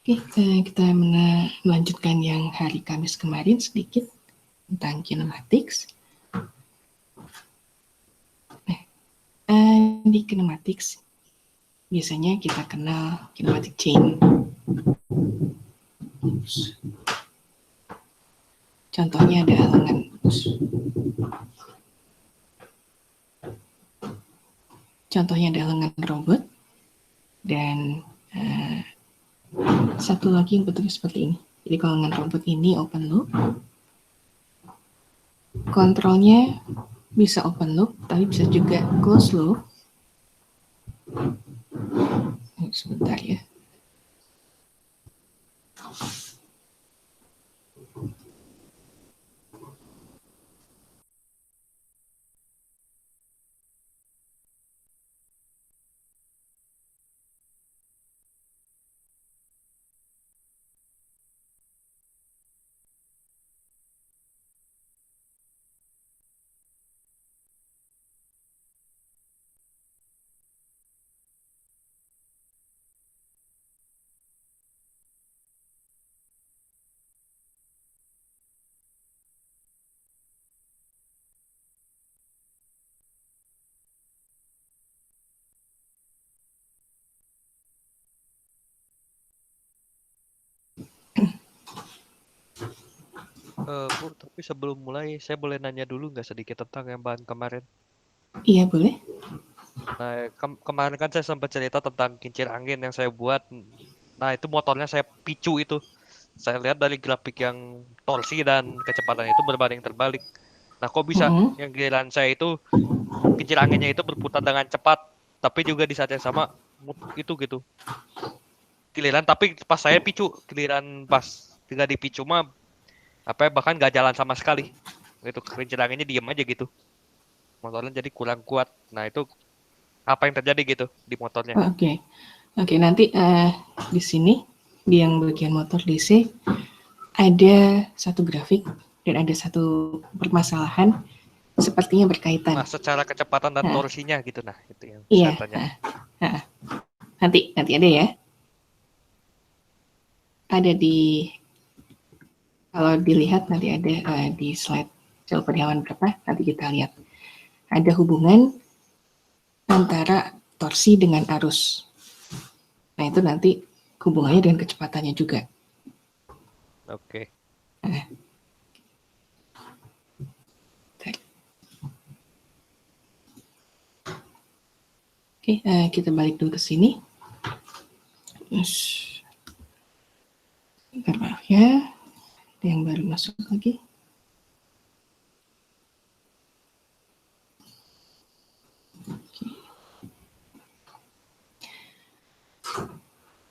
Oke, kita melanjutkan yang hari Kamis kemarin sedikit tentang kinematics. Nah, di kinematics biasanya kita kenal kinematic chain. Contohnya ada lengan robot dan satu lagi yang bentuknya seperti ini. Jadi kalau lengan robot ini open loop, kontrolnya bisa open loop, tapi bisa juga close loop. Sebentar ya. Bu, tapi sebelum mulai, saya boleh nanya dulu nggak sedikit tentang yang bahan kemarin? Iya, boleh. Nah, kemarin kan saya sempat cerita tentang kincir angin yang saya buat. Nah, itu motornya saya picu itu. Saya lihat dari grafik yang torsi dan kecepatan itu berbanding terbalik. Nah, kok bisa yang giliran saya itu kincir anginnya itu berputar dengan cepat, tapi juga di saat yang sama itu gitu. Giliran tapi pas saya picu, giliran pas tinggal dipicu mah apa ya, bahkan nggak jalan sama sekali. Itu kincir anginnya diem aja gitu. Motornya jadi kurang kuat. Nah, itu apa yang terjadi gitu di motornya? Oke, nanti di sini di yang bagian motor DC ada satu grafik dan ada satu permasalahan sepertinya berkaitan. Nah, secara kecepatan dan torsinya gitu, nah itu yang Iya, saya tanya. nanti ada ya. Ada di, kalau dilihat nanti ada di slide jawaban halaman berapa, nanti kita lihat. Ada hubungan antara torsi dengan arus. Nah, itu nanti hubungannya dengan kecepatannya juga. Oke. Oke, kita balik dulu ke sini. Bentar ya, ada yang baru masuk lagi.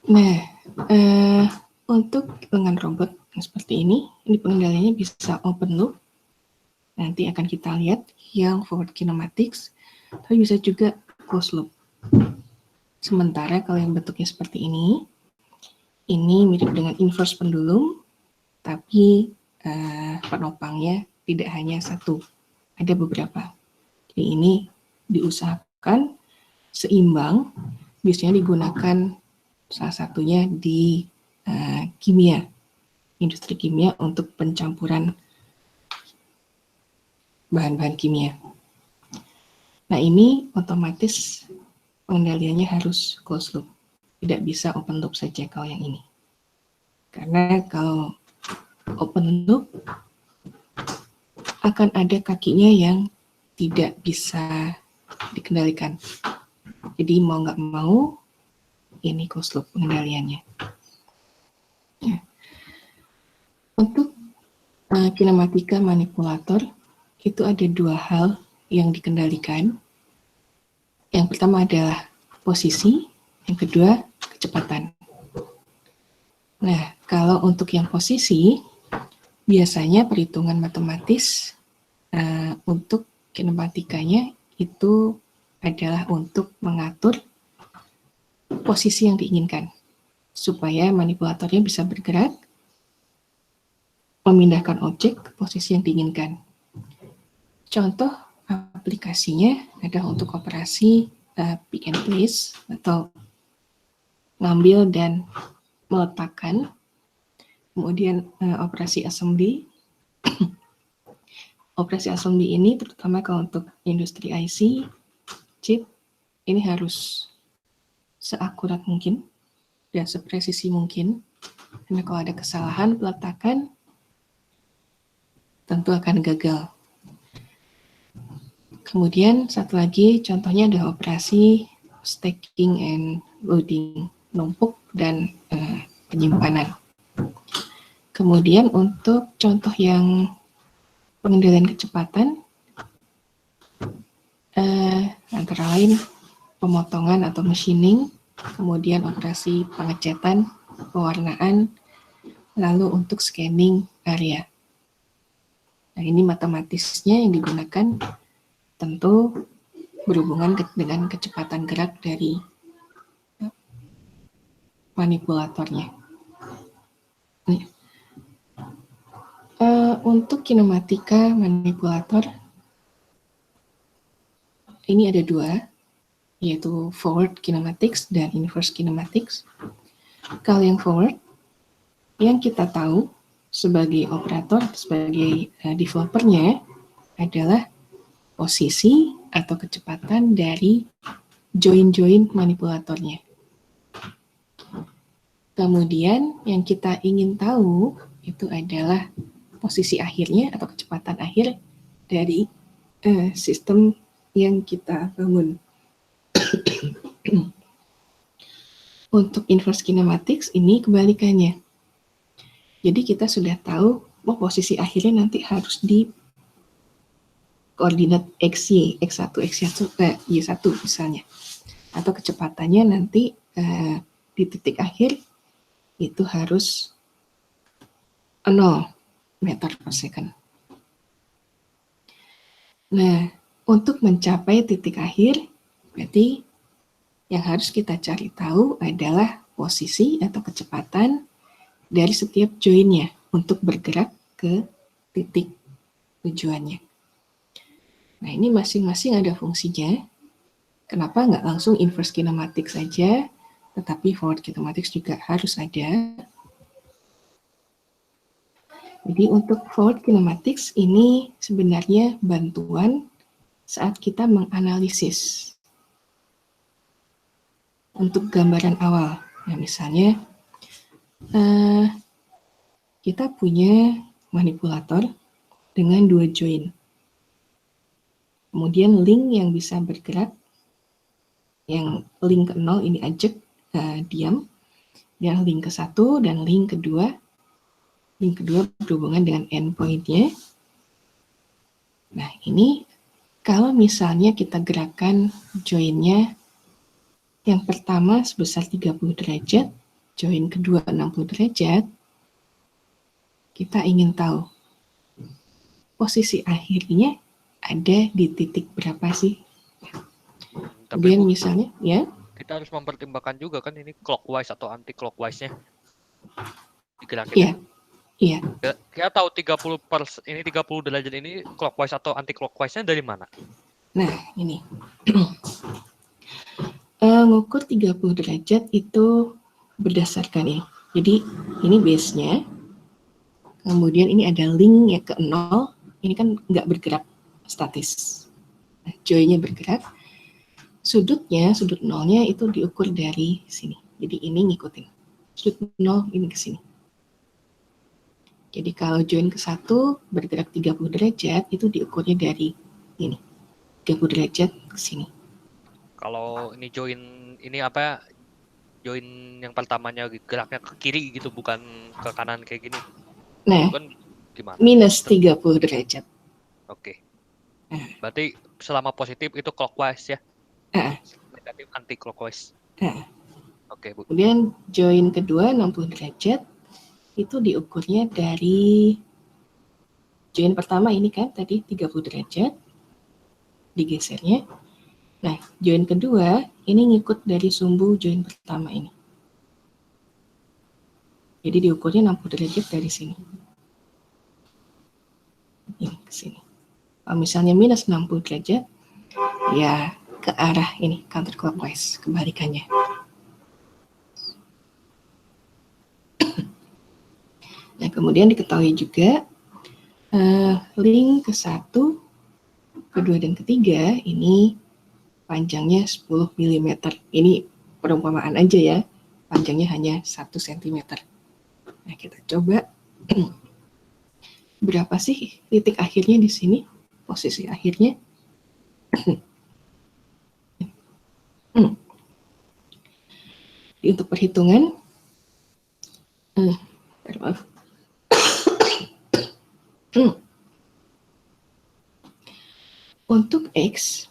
Nah, untuk lengan robot yang seperti ini pengendaliannya bisa open loop. Nanti akan kita lihat yang forward kinematics, tapi bisa juga closed loop. Sementara kalau yang bentuknya seperti ini mirip dengan inverse pendulum, tapi penopangnya tidak hanya satu, ada beberapa. Jadi ini diusahakan seimbang, biasanya digunakan salah satunya di kimia, industri kimia untuk pencampuran bahan-bahan kimia. Nah, ini otomatis pengendaliannya harus closed loop. Tidak bisa open loop saja kalau yang ini. Karena kalau open loop akan ada kakinya yang tidak bisa dikendalikan. Jadi mau nggak mau ini closed loop pengendaliannya. Ya. Untuk kinematika manipulator itu ada dua hal yang dikendalikan. Yang pertama adalah posisi, yang kedua kecepatan. Nah, kalau untuk yang posisi, biasanya perhitungan matematis untuk kinematikanya itu adalah untuk mengatur posisi yang diinginkan, supaya manipulatornya bisa bergerak, memindahkan objek ke posisi yang diinginkan. Contoh aplikasinya adalah untuk operasi pick and place atau ngambil dan meletakkan, kemudian operasi assembly. Operasi assembly ini terutama kalau untuk industri IC, chip, ini harus seakurat mungkin dan sepresisi mungkin. Karena kalau ada kesalahan peletakan, tentu akan gagal. Kemudian satu lagi contohnya adalah operasi stacking and loading, numpuk dan penyimpanan. Kemudian untuk contoh yang pengendalian kecepatan, antara lain pemotongan atau machining, kemudian operasi pengecetan, pewarnaan, lalu untuk scanning area. Nah, ini matematisnya yang digunakan tentu berhubungan dengan kecepatan gerak dari manipulatornya. Untuk kinematika manipulator, ini ada dua, yaitu forward kinematics dan inverse kinematics. Kalau yang forward, yang kita tahu sebagai operator, sebagai developernya adalah posisi atau kecepatan dari join-join manipulatornya. Kemudian yang kita ingin tahu itu adalah posisi akhirnya atau kecepatan akhir dari sistem yang kita bangun. Untuk inverse kinematics ini kebalikannya. Jadi kita sudah tahu posisi akhirnya nanti harus di koordinat XY, X1, Y1 misalnya. Atau kecepatannya nanti di titik akhir itu harus 0 meter per second. Nah, untuk mencapai titik akhir, berarti yang harus kita cari tahu adalah posisi atau kecepatan dari setiap joinnya untuk bergerak ke titik tujuannya. Nah, ini masing-masing ada fungsinya. Kenapa nggak langsung inverse kinematics saja, tetapi forward kinematics juga harus ada. Jadi untuk forward kinematics ini sebenarnya bantuan saat kita menganalisis untuk gambaran awal. Nah, misalnya kita punya manipulator dengan 2 join. Kemudian link yang bisa bergerak, yang link ke-0 ini ajak diam, dan link ke-1 dan link kedua berhubungan dengan endpoint-nya. Nah, ini kalau misalnya kita gerakan join-nya yang pertama sebesar 30 derajat, join kedua 60 derajat, kita ingin tahu posisi akhirnya ada di titik berapa sih? Kemudian misalnya, ya. Kita harus mempertimbangkan juga kan ini clockwise atau anti clockwise-nya digerakin. Iya. Iya. Kita tahu 30 derajat ini clockwise atau anti clockwise-nya dari mana? Nah, ini. Ngukur 30 derajat itu berdasarkan ini. Jadi ini base-nya. Kemudian ini ada link ya ke 0. Ini kan nggak bergerak, statis. Nah, join-nya bergerak. Sudut 0-nya itu diukur dari sini. Jadi ini ngikutin. Sudut 0 ini ke sini. Jadi kalau join ke 1 bergerak 30 derajat, itu diukurnya dari ini. 30 derajat ke sini. Kalau ini join yang pertamanya geraknya ke kiri gitu, bukan ke kanan kayak gini. Nah, kan gimana? Minus 30 derajat. Oke. Berarti selama positif itu clockwise ya? Negatif anti clockwise. Oke, Bu. Kemudian join kedua 60 derajat, itu diukurnya dari join pertama ini kan tadi 30 derajat, digesernya. Nah, join kedua ini ngikut dari sumbu join pertama ini. Jadi diukurnya 60 derajat dari sini. Ini ke sini. Kalau misalnya minus 60 derajat, ya ke arah ini, counterclockwise, kebalikannya. Kemudian diketahui juga link ke-1, kedua, dan ketiga ini panjangnya 10 mm. Ini perumpamaan aja ya, panjangnya hanya 1 cm. Nah, kita coba berapa sih titik akhirnya di sini, posisi akhirnya. Untuk perhitungan, maaf. Untuk X,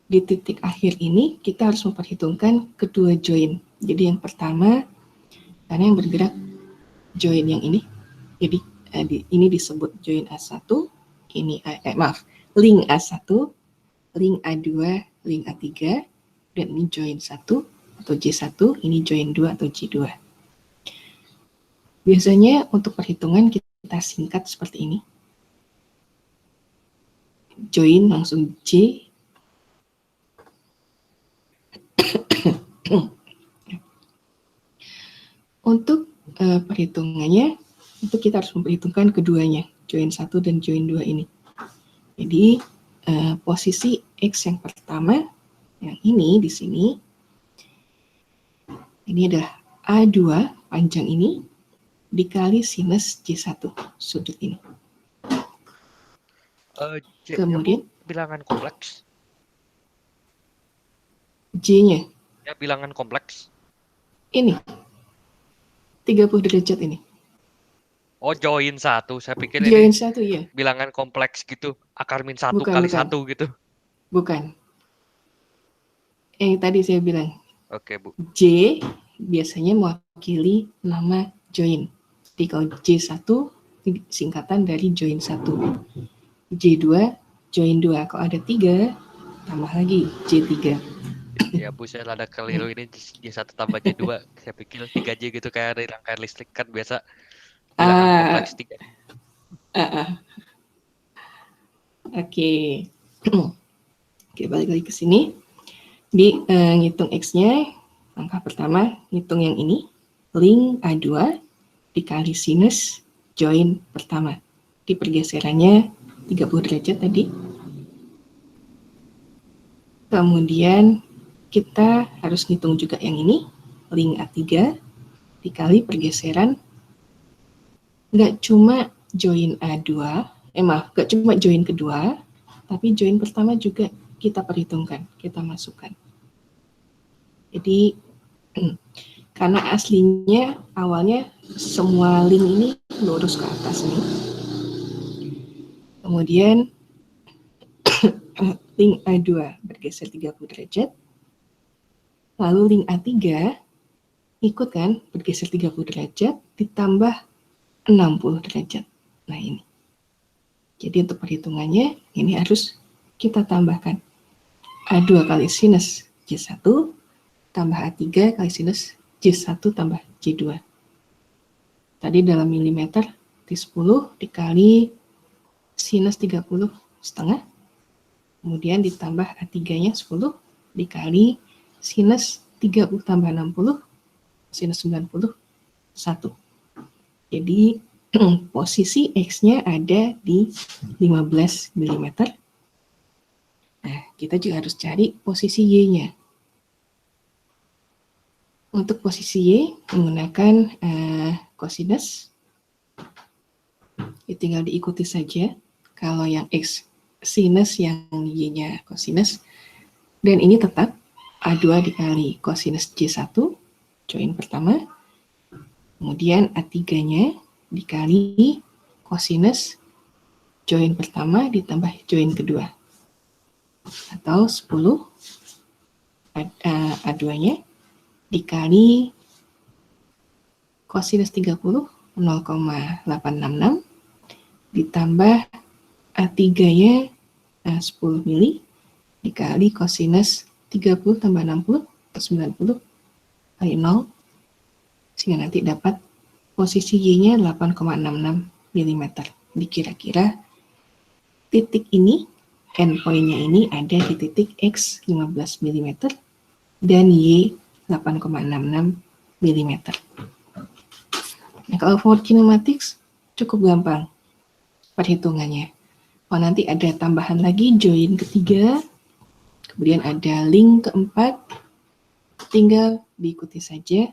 di titik akhir ini kita harus memperhitungkan kedua join. Jadi yang pertama, karena yang bergerak join yang ini, jadi ini disebut join A1, ini link A1, link A2, link A3, dan ini join 1 atau J1, ini join 2 atau J2. Biasanya untuk perhitungan kita singkat seperti ini. Join langsung J. Untuk perhitungannya, itu kita harus memperhitungkan keduanya, join 1 dan join 2 ini. Jadi posisi X yang pertama, yang ini di sini, ini adalah A2 panjang ini dikali sinus J1 sudut ini. Kemudian bilangan kompleks. J-nya? Ya, bilangan kompleks. Ini 30 derajat ini. Oh, join 1. Saya pikir join ini 1, ya. Bilangan kompleks gitu, akar min 1 bukan, kali bukan. 1 gitu. Bukan. Tadi saya bilang. Oke, Bu. J biasanya mewakili nama join. Jadi kalau J1 singkatan dari join 1. J2 join 2. Kalau ada 3 tambah lagi J3. Ya Bu, saya rada keliru ini J1 tambah J2. Saya pikir 3J gitu kayak dari rangkaian listrik kan biasa bilangan kompleks 3. Oke. Oke, balik lagi ke sini. Di ngitung X-nya, langkah pertama ngitung yang ini, link A2 dikali sinus join pertama. Di pergeserannya 30 derajat tadi. Kemudian kita harus ngitung juga yang ini, link A3 dikali pergeseran, nggak cuma join A2, nggak cuma join kedua, tapi join pertama juga kita perhitungkan, kita masukkan. Jadi, karena aslinya awalnya semua link ini lurus ke atas nih. Kemudian link A2 bergeser 30 derajat. Lalu link A3 ikut kan bergeser 30 derajat ditambah 60 derajat. Nah ini. Jadi untuk perhitungannya ini harus kita tambahkan A2 kali sinus J1 tambah A3 kali sinus J1 tambah J2. Tadi dalam milimeter T10 dikali sinus 30 setengah. Kemudian ditambah A3-nya 10 dikali sinus 30 tambah 60 sinus 90 1. Jadi posisi X-nya ada di 15 mm. Nah, kita juga harus cari posisi Y-nya. Untuk posisi Y menggunakan kosinus, ya tinggal diikuti saja. Kalau yang X sinus, yang Y-nya kosinus. Dan ini tetap A2 dikali kosinus J1, join pertama. Kemudian A3-nya dikali kosinus join pertama ditambah join kedua. Atau 10 A2-nya dikali kosinus 30 0,866 ditambah A3-nya 10 mili dikali kosinus 30 tambah 60 atau 90 kali 0 sehingga nanti dapat posisi Y-nya 8,66 mm. Dikira-kira titik ini, endpoint-nya ini ada di titik X 15 mm dan Y 8,66 mm. Nah, kalau forward kinematics cukup gampang perhitungannya. Oh, nanti ada tambahan lagi join ketiga, kemudian ada link keempat, tinggal diikuti saja.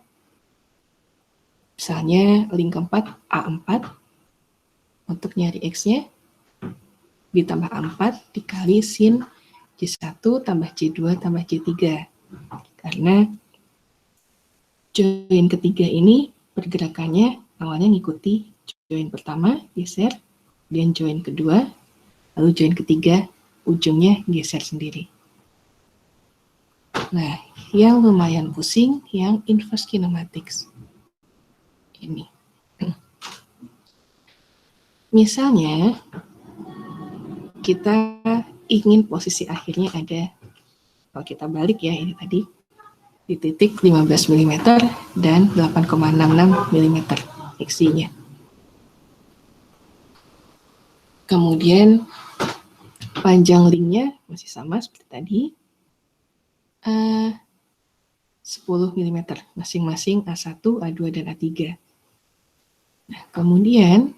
Misalnya link keempat A4, untuk nyari X-nya ditambah A4 dikali sin J1 tambah J2 tambah J3. Karena join ketiga ini pergerakannya awalnya ngikuti join pertama, geser, kemudian join kedua, lalu join ketiga, ujungnya geser sendiri. Nah, yang lumayan pusing, yang inverse kinematics. Ini. Misalnya, kita ingin posisi akhirnya ada, kalau kita balik ya, ini tadi, di titik 15 mm dan 8,66 mm X-nya. Kemudian panjang linknya masih sama seperti tadi, 10 mm masing-masing A1, A2, dan A3. Nah, kemudian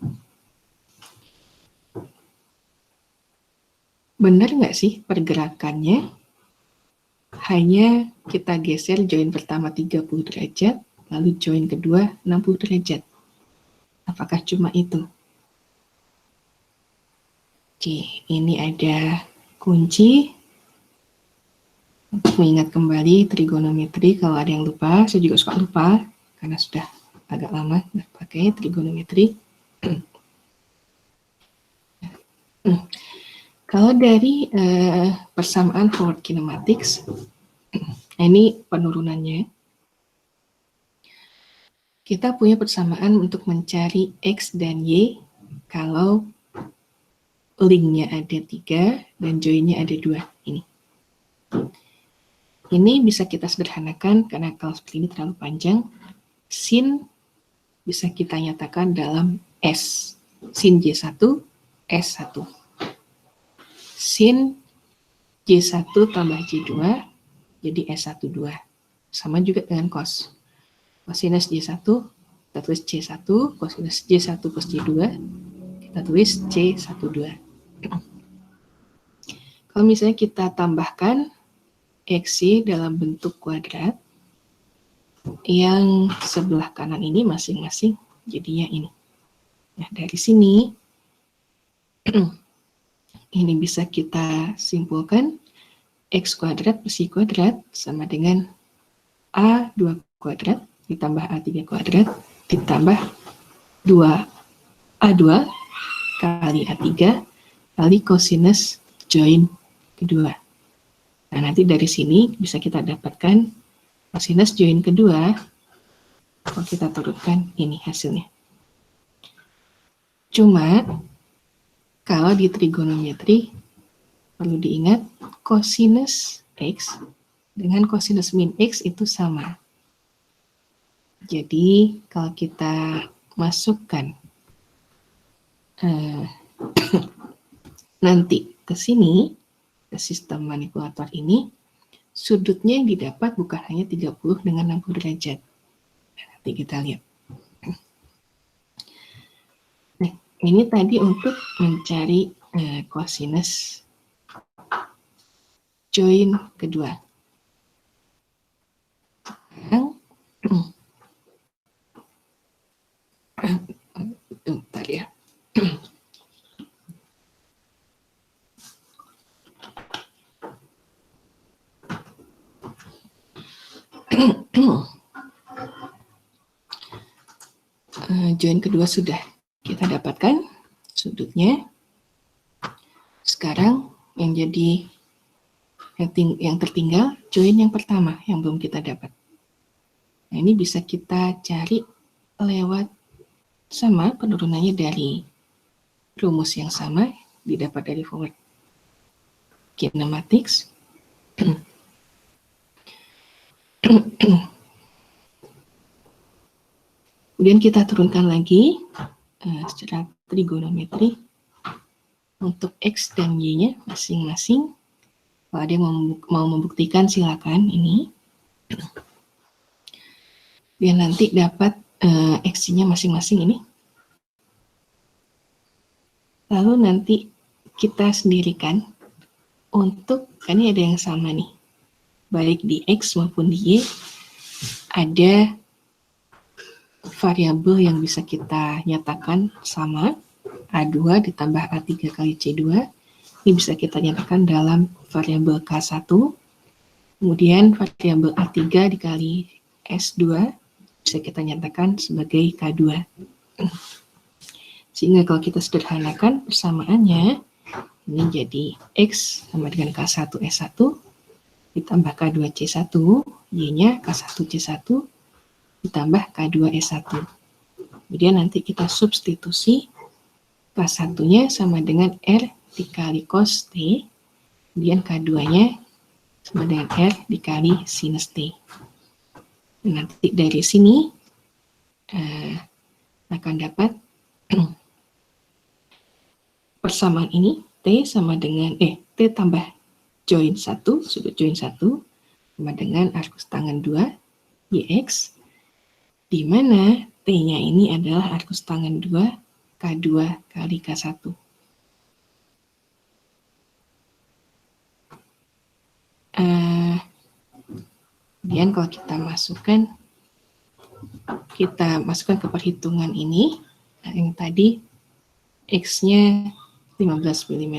benar nggak sih pergerakannya hanya kita geser join pertama 30 derajat, lalu join kedua 60 derajat. Apakah cuma itu? Oke, ini ada kunci untuk mengingat kembali trigonometri. Kalau ada yang lupa, saya juga suka lupa karena sudah agak lama nggak pakai trigonometri. Kalau dari persamaan forward kinematics, ini penurunannya. Kita punya persamaan untuk mencari X dan Y kalau linknya ada 3 dan joinnya ada 2. Ini bisa kita sederhanakan karena kalau seperti ini terlalu panjang. Sin bisa kita nyatakan dalam S. Sin J1, S1. Sin J1 tambah J2, jadi S12. Sama juga dengan cos. Cosinus J1, kita tulis C1, cosinus J1 plus J2, kita tulis C12. Kalau misalnya kita tambahkan X-Y dalam bentuk kuadrat, yang sebelah kanan ini masing-masing jadinya ini. Nah, dari sini, ini bisa kita simpulkan, X kuadrat plus Y kuadrat sama dengan A2 kuadrat ditambah A3 kuadrat ditambah 2A2 kali A3 kali cosinus join kedua. Nah, nanti dari sini bisa kita dapatkan cosinus join kedua, kalau kita turunkan ini hasilnya. Cuma, kalau di trigonometri, perlu diingat, cosinus X dengan cosinus min X itu sama. Jadi, kalau kita masukkan nanti ke sini, ke sistem manipulator ini, sudutnya yang didapat bukan hanya 30 dengan 60 derajat. Nanti kita lihat. Nah, ini tadi untuk mencari cosinus join kedua. Bentar ya. Join kedua sudah kita dapatkan sudutnya. Sekarang yang jadi yang tertinggal join yang pertama yang belum kita dapat. Nah, ini bisa kita cari lewat sama penurunannya dari rumus yang sama didapat dari forward kinematics. Kemudian kita turunkan lagi secara trigonometri untuk X dan Y-nya masing-masing. Kalau ada yang mau membuktikan silakan ini. Dia nanti dapat X-nya masing-masing ini. Lalu nanti kita sendirikan untuk, ini ada yang sama nih, baik di X maupun di Y, ada variabel yang bisa kita nyatakan sama, A2 ditambah A3 kali C2, ini bisa kita nyatakan dalam variabel K1, kemudian variabel A3 dikali S2, bisa kita nyatakan sebagai K2. Sehingga kalau kita sederhanakan persamaannya, ini jadi X sama dengan K1 S1, ditambah K2 C1, Y-nya K1 C1, ditambah K2 S1. Kemudian nanti kita substitusi K1-nya sama dengan R dikali cos T, kemudian K2-nya sama dengan R dikali sinus T. Nanti dari sini akan dapat persamaan ini, T sama dengan, T tambah join 1, sudut join 1, sama dengan arcus tangan 2, YX, di mana T-nya ini adalah arcus tangan 2, K2 kali K1. Kemudian kalau kita masukkan ke perhitungan ini, yang tadi X-nya 15 mm,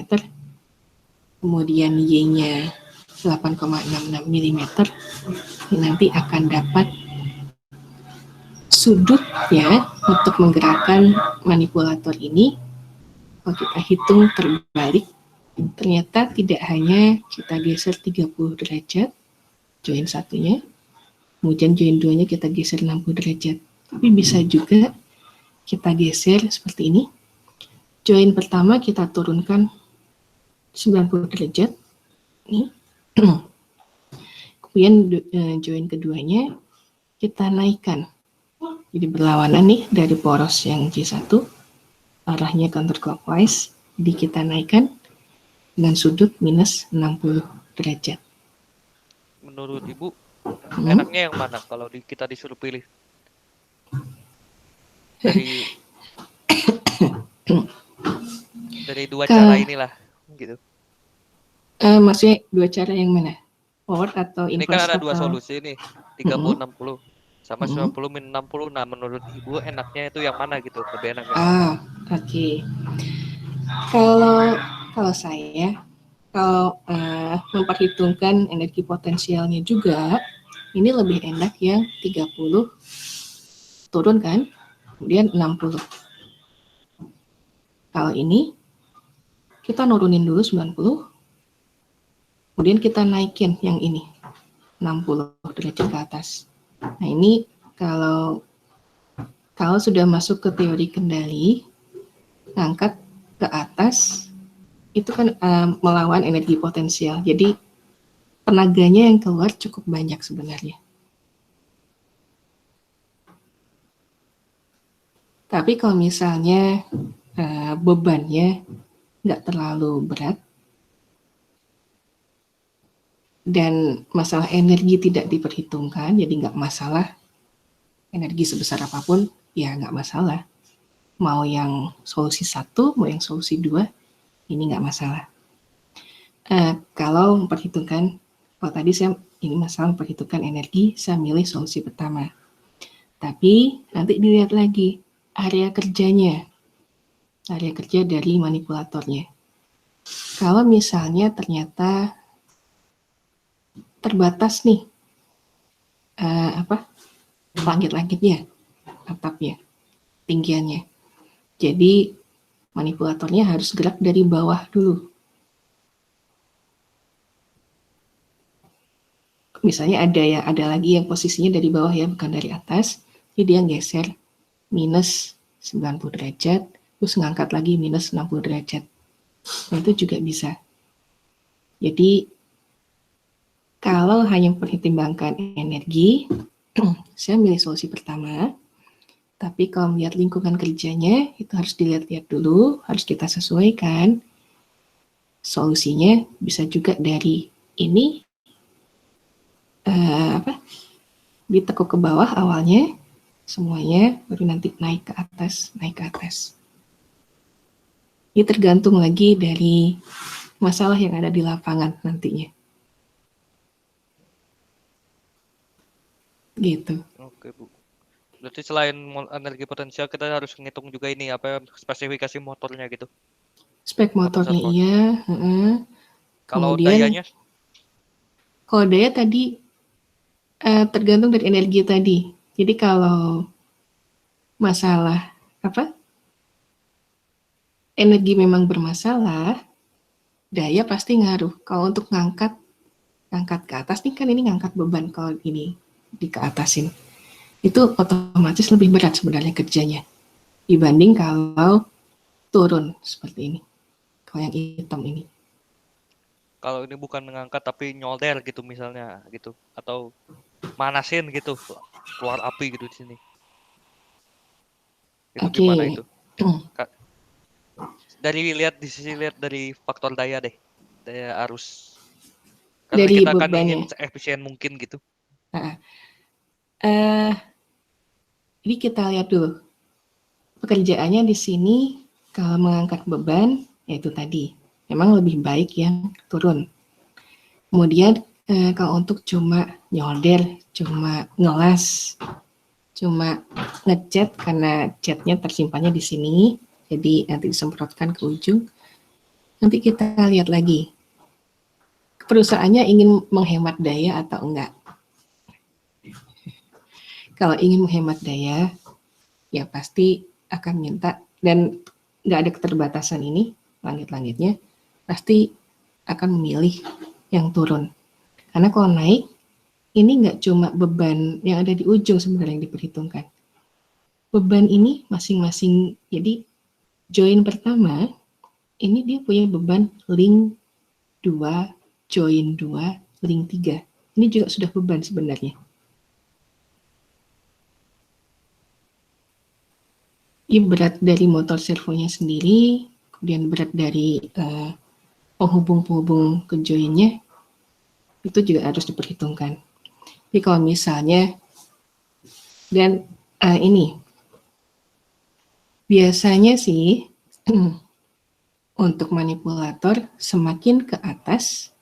kemudian Y-nya 8,66 mm, nanti akan dapat sudutnya untuk menggerakkan manipulator ini. Kalau kita hitung terbalik, ternyata tidak hanya kita geser 30 derajat, join satunya, kemudian join 2-nya kita geser 60 derajat, tapi bisa juga kita geser seperti ini. Join pertama kita turunkan 90 derajat, nih. Kemudian join keduanya kita naikkan, jadi berlawanan nih dari poros yang C1, arahnya counterclockwise, jadi kita naikkan dengan sudut minus 60 derajat. Menurut Ibu, enaknya yang mana kalau kita disuruh pilih? Dari dua cara inilah, gitu. Maksudnya dua cara yang mana? Forward atau inverse? Ini kan ada dua solusi nih, 30-60 sama 90-60. Nah, menurut Ibu enaknya itu yang mana gitu? Lebih enak yang mana? Oke. Kalau saya, kalau memperhitungkan energi potensialnya juga, ini lebih enak yang 30 turun kan, kemudian 60. Kalau ini, kita nurunin dulu 90, kemudian kita naikin yang ini, 60 derajat ke atas. Nah ini kalau sudah masuk ke teori kendali, ngangkat ke atas, itu kan melawan energi potensial. Jadi tenaganya yang keluar cukup banyak sebenarnya. Tapi kalau misalnya bebannya nggak terlalu berat, dan masalah energi tidak diperhitungkan, jadi nggak masalah, energi sebesar apapun, ya nggak masalah. Mau yang solusi 1, mau yang solusi 2, ini nggak masalah. Kalau memperhitungkan, kalau tadi saya ini masalah memperhitungkan energi, saya milih solusi pertama. Tapi nanti dilihat lagi area kerjanya, area kerja dari manipulatornya. Kalau misalnya ternyata terbatas nih, langit-langitnya, atapnya, tinggiannya. Jadi manipulatornya harus gerak dari bawah dulu. Misalnya ada lagi yang posisinya dari bawah ya, bukan dari atas. Jadi dia geser minus 90 derajat, terus ngangkat lagi minus 60 derajat. Nah, itu juga bisa. Jadi kalau hanya mempertimbangkan energi, saya milih solusi pertama. Tapi kalau melihat lingkungan kerjanya, itu harus dilihat-lihat dulu, harus kita sesuaikan. Solusinya bisa juga dari ini, ditekuk ke bawah awalnya, semuanya, baru nanti naik ke atas. Ini tergantung lagi dari masalah yang ada di lapangan nantinya. Gitu. Oke, Bu. Berarti selain energi potensial kita harus ngitung juga ini apa spesifikasi motornya gitu. Spek Motor motornya servonya. iya. Kalau Kemudian dayanya kalau daya tadi tergantung dari energi tadi. Jadi kalau masalah energi memang bermasalah, daya pasti ngaruh. Kalau untuk ngangkat ke atas nih kan ini ngangkat beban, kalau ini di ke atasin itu otomatis lebih berat sebenarnya kerjanya dibanding kalau turun seperti ini. Kalau yang hitam ini. kalau ini bukan mengangkat tapi nyolder gitu misalnya gitu atau manasin gitu keluar api gitu di sini. Itu Oke. gimana itu? Di sisi lihat dari faktor daya deh. Daya arus. Karena Dari kita akan ingin bebannya. seefisien mungkin gitu. Jadi kita lihat dulu pekerjaannya di sini. Kalau mengangkat beban, yaitu tadi memang lebih baik yang turun. Kemudian kalau untuk cuma nyolder, cuma ngelas, cuma ngecat karena catnya tersimpannya di sini, jadi nanti disemprotkan ke ujung. Nanti kita lihat lagi perusahaannya ingin menghemat daya atau enggak. Kalau ingin menghemat daya, ya pasti akan minta, dan nggak ada keterbatasan ini, langit-langitnya, pasti akan memilih yang turun. Karena kalau naik, ini nggak cuma beban yang ada di ujung sebenarnya yang diperhitungkan. Beban ini masing-masing, jadi join pertama, ini dia punya beban link 2, join 2, link 3. Ini juga sudah beban sebenarnya. Ini berat dari motor servonya sendiri, kemudian berat dari penghubung-penghubung ke joinnya, itu juga harus diperhitungkan. Jadi kalau misalnya, dan ini, biasanya sih untuk manipulator semakin ke atas,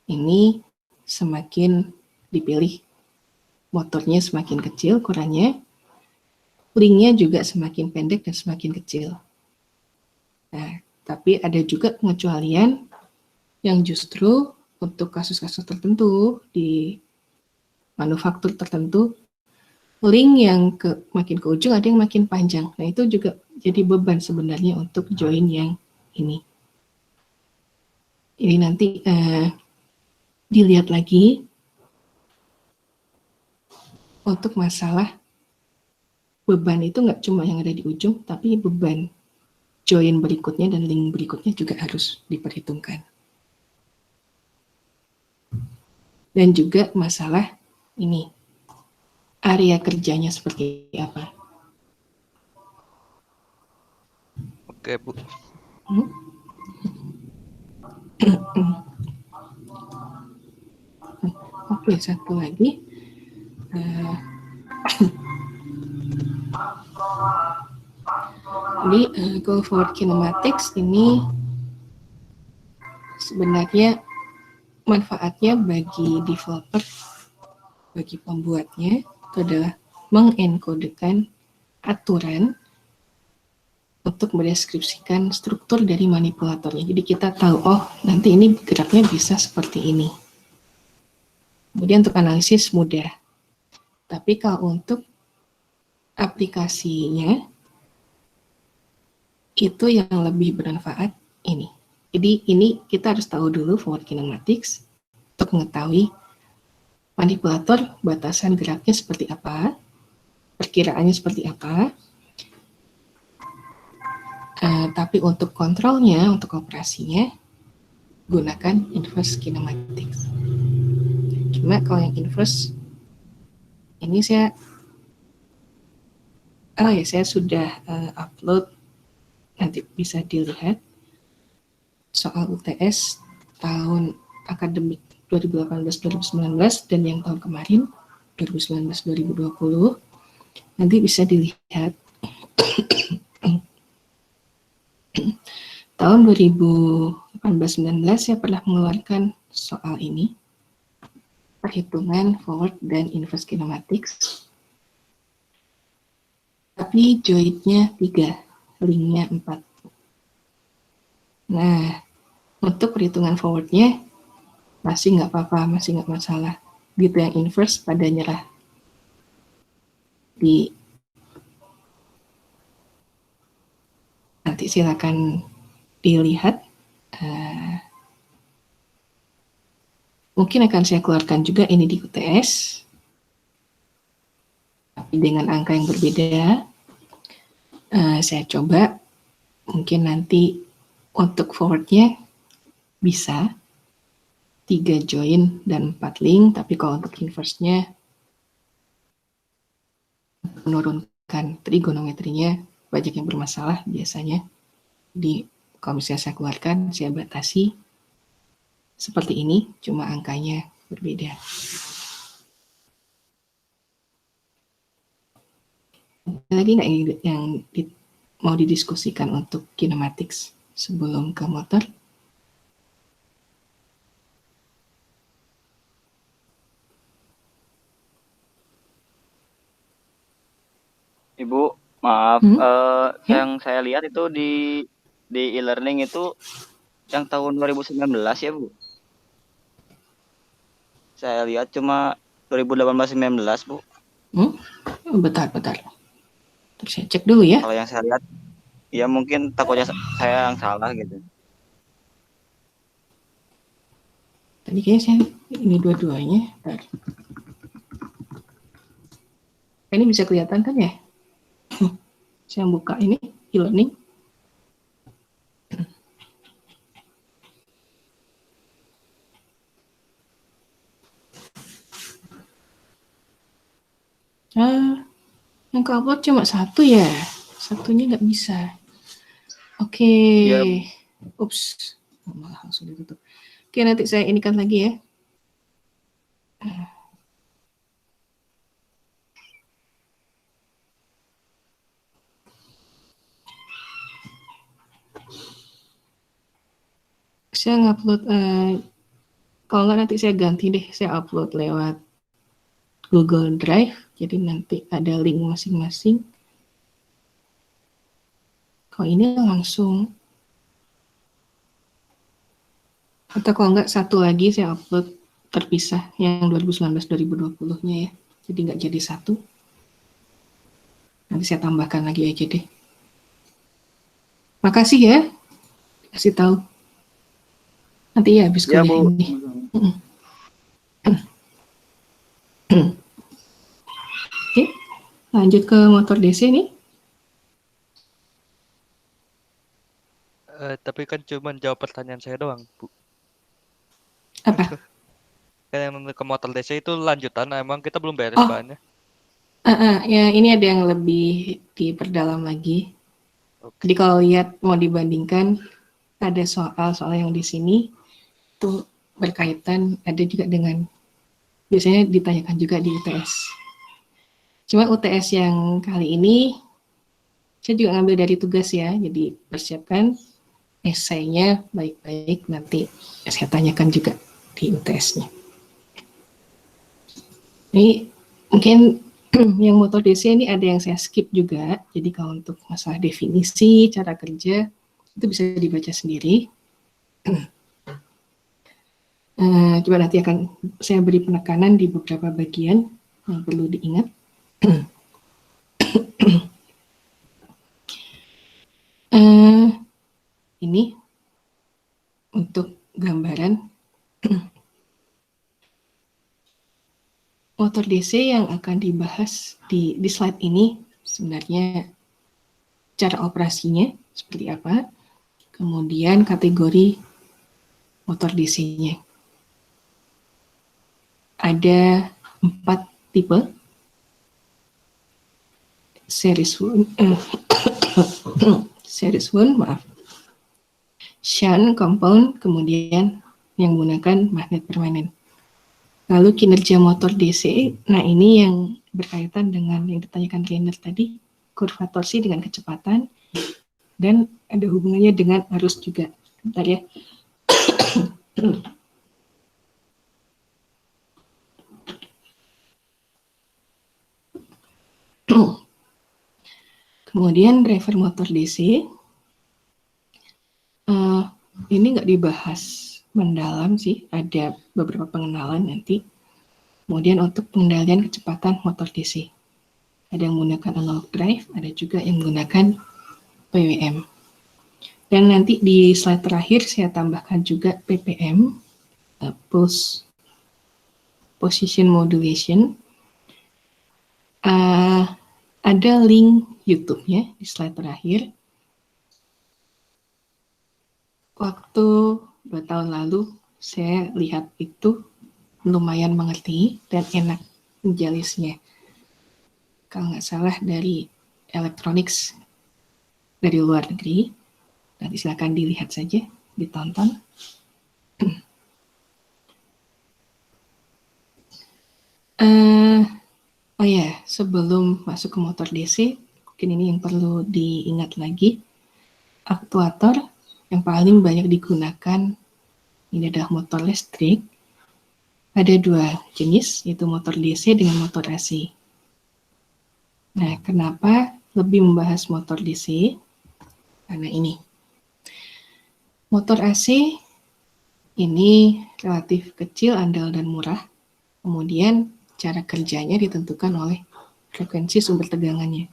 ini semakin dipilih motornya semakin kecil ukurannya, linknya juga semakin pendek dan semakin kecil. Nah, tapi ada juga pengecualian yang justru untuk kasus-kasus tertentu di manufaktur tertentu, link yang makin ke ujung ada yang makin panjang. Nah, itu juga jadi beban sebenarnya untuk join yang ini. Ini nanti dilihat lagi untuk masalah beban itu nggak cuma yang ada di ujung, tapi beban join berikutnya dan link berikutnya juga harus diperhitungkan. Dan juga masalah ini, area kerjanya seperti apa. Oke, Bu. Oke, satu lagi. Jadi Go Forward Kinematics ini sebenarnya manfaatnya bagi developer, bagi pembuatnya, itu adalah mengenkodekan aturan untuk mendeskripsikan struktur dari manipulatornya. Jadi kita tahu, oh nanti ini geraknya bisa seperti ini. Kemudian untuk analisis mudah. Tapi kalau untuk aplikasinya, itu yang lebih bermanfaat ini. Jadi ini kita harus tahu dulu forward kinematics untuk mengetahui manipulator batasan geraknya seperti apa, perkiraannya seperti apa. Tapi untuk kontrolnya, untuk operasinya, gunakan inverse kinematics. Cuma kalau yang inverse, ini saya sudah upload, nanti bisa dilihat soal UTS tahun akademik 2018-2019 dan yang tahun kemarin 2019-2020. Nanti bisa dilihat tahun 2018-19 saya pernah mengeluarkan soal ini, perhitungan forward dan inverse kinematics. Tapi jointnya 3, linknya 4. Nah, untuk perhitungan forwardnya masih nggak apa-apa, masih nggak masalah. Gitu yang inverse pada nyerah. Nanti silakan dilihat. Mungkin akan saya keluarkan juga ini di UTS, tapi dengan angka yang berbeda. Saya coba, mungkin nanti untuk forwardnya bisa 3 join dan 4 link, tapi kalau untuk inverse-nya menurunkan trigonometrinya banyak yang bermasalah biasanya. Kalau misalnya saya keluarkan, saya batasi seperti ini, cuma angkanya berbeda. Ada lagi nggak yang mau didiskusikan untuk kinematics sebelum ke motor? Ibu, maaf, Ya? yang saya lihat itu di e-learning itu yang tahun 2019 ya, Bu? Saya lihat cuma 2018-19, Bu. Bentar. Terus saya cek dulu ya. Kalau yang saya lihat, ya mungkin takutnya saya yang salah gitu. Tadi kayaknya saya ini dua-duanya. Bentar. Ini bisa kelihatan kan ya? Saya buka ini e-learning. Yang ke-upload cuma satu ya. Satunya nggak bisa. Oke. Ya, Ups. Malah langsung ditutup. Oke, nanti saya inikan lagi ya. Saya ngupload, kalau nggak nanti saya ganti deh, saya upload lewat Google Drive, jadi nanti ada link masing-masing. Kalau ini langsung, atau kalau nggak satu lagi saya upload terpisah, yang 2019-2020-nya ya, jadi nggak jadi satu. Nanti saya tambahkan lagi aja deh. Makasih ya, kasih tahu. Nanti ya habis kuliah Bu. ini. Oke, lanjut ke motor DC nih. Tapi kan cuma jawab pertanyaan saya doang, Bu. Apa? Kan yang ke motor DC itu lanjutan, emang kita belum beres bahannya. Ya ini ada yang lebih diperdalam lagi. Oke. Jadi kalau lihat mau dibandingkan, ada soal-soal yang di sini itu berkaitan, ada juga dengan biasanya ditanyakan juga di UTS. Cuma UTS yang kali ini saya juga ngambil dari tugas ya, jadi persiapkan esainya baik-baik, nanti saya tanyakan juga di UTS-nya. Ini mungkin yang motor DC ini ada yang saya skip juga, jadi kalau untuk masalah definisi, cara kerja, itu bisa dibaca sendiri. Coba nanti akan saya beri penekanan di beberapa bagian yang perlu diingat. Ini untuk gambaran motor DC yang akan dibahas di slide ini, sebenarnya cara operasinya seperti apa, kemudian kategori motor DC-nya. Ada 4 tipe. Series 1, maaf. Shunt, compound, kemudian yang menggunakan magnet permanen. Lalu kinerja motor DC, nah ini yang berkaitan dengan yang ditanyakan Rainer tadi, kurva torsi dengan kecepatan, dan ada hubungannya dengan arus juga. Bentar ya. Kemudian driver motor DC, ini nggak dibahas mendalam sih, ada beberapa pengenalan nanti. Kemudian untuk pengendalian kecepatan motor DC, ada yang menggunakan analog drive, ada juga yang menggunakan PWM. Dan nanti di slide terakhir saya tambahkan juga PPM, Pulse Position Modulation. Ada link YouTube-nya di slide terakhir. Waktu 2 tahun lalu saya lihat itu lumayan mengerti dan enak menjalisnya. Kalau nggak salah dari Electronics dari luar negeri. Nanti silakan dilihat saja, ditonton. Oh ya, sebelum masuk ke motor DC, mungkin ini yang perlu diingat lagi. Aktuator yang paling banyak digunakan ini adalah motor listrik. Ada 2 jenis, yaitu motor DC dengan motor AC. Nah, kenapa lebih membahas motor DC? Karena ini. Motor AC ini relatif kecil, andal, dan murah. Kemudian cara kerjanya ditentukan oleh frekuensi sumber tegangannya.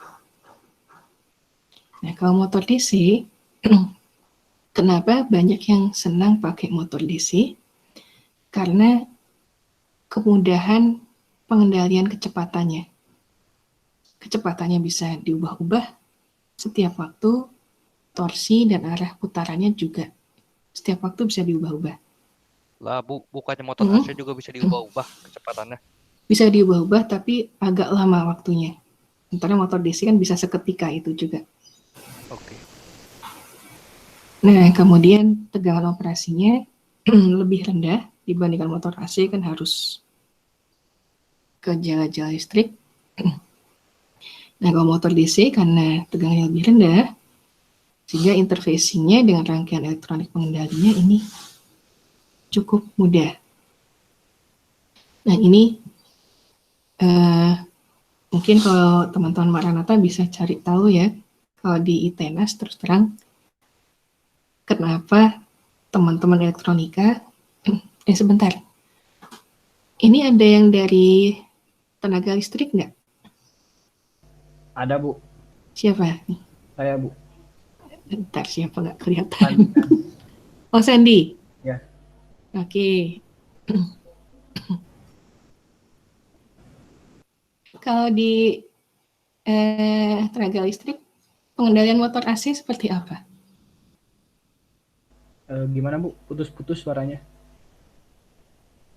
Nah, kalau motor DC, kenapa banyak yang senang pakai motor DC? Karena kemudahan pengendalian kecepatannya. Kecepatannya bisa diubah-ubah setiap waktu, torsi dan arah putarannya juga setiap waktu bisa diubah-ubah. Lah, bukannya motor AC juga bisa diubah-ubah kecepatannya? Bisa diubah-ubah, tapi agak lama waktunya. Sementara motor DC kan bisa seketika itu juga. Oke. Nah, kemudian tegangan operasinya lebih rendah dibandingkan motor AC, kan harus ke jala-jala listrik. Nah, kalau motor DC karena tegangannya lebih rendah, sehingga interfacing-nya dengan rangkaian elektronik pengendalinya ini cukup mudah. Nah, ini mungkin kalau teman-teman Maranatha bisa cari tahu ya, kalau di ITENAS terus terang, kenapa teman-teman elektronika, sebentar, ini ada yang dari tenaga listrik nggak? Ada, Bu. Siapa nih? Saya, Bu. Bentar, siapa nggak kelihatan? Oh, Sandy? Ya. Oke. Kalau di tenaga listrik, pengendalian motor AC seperti apa? Gimana, Bu? Putus-putus suaranya.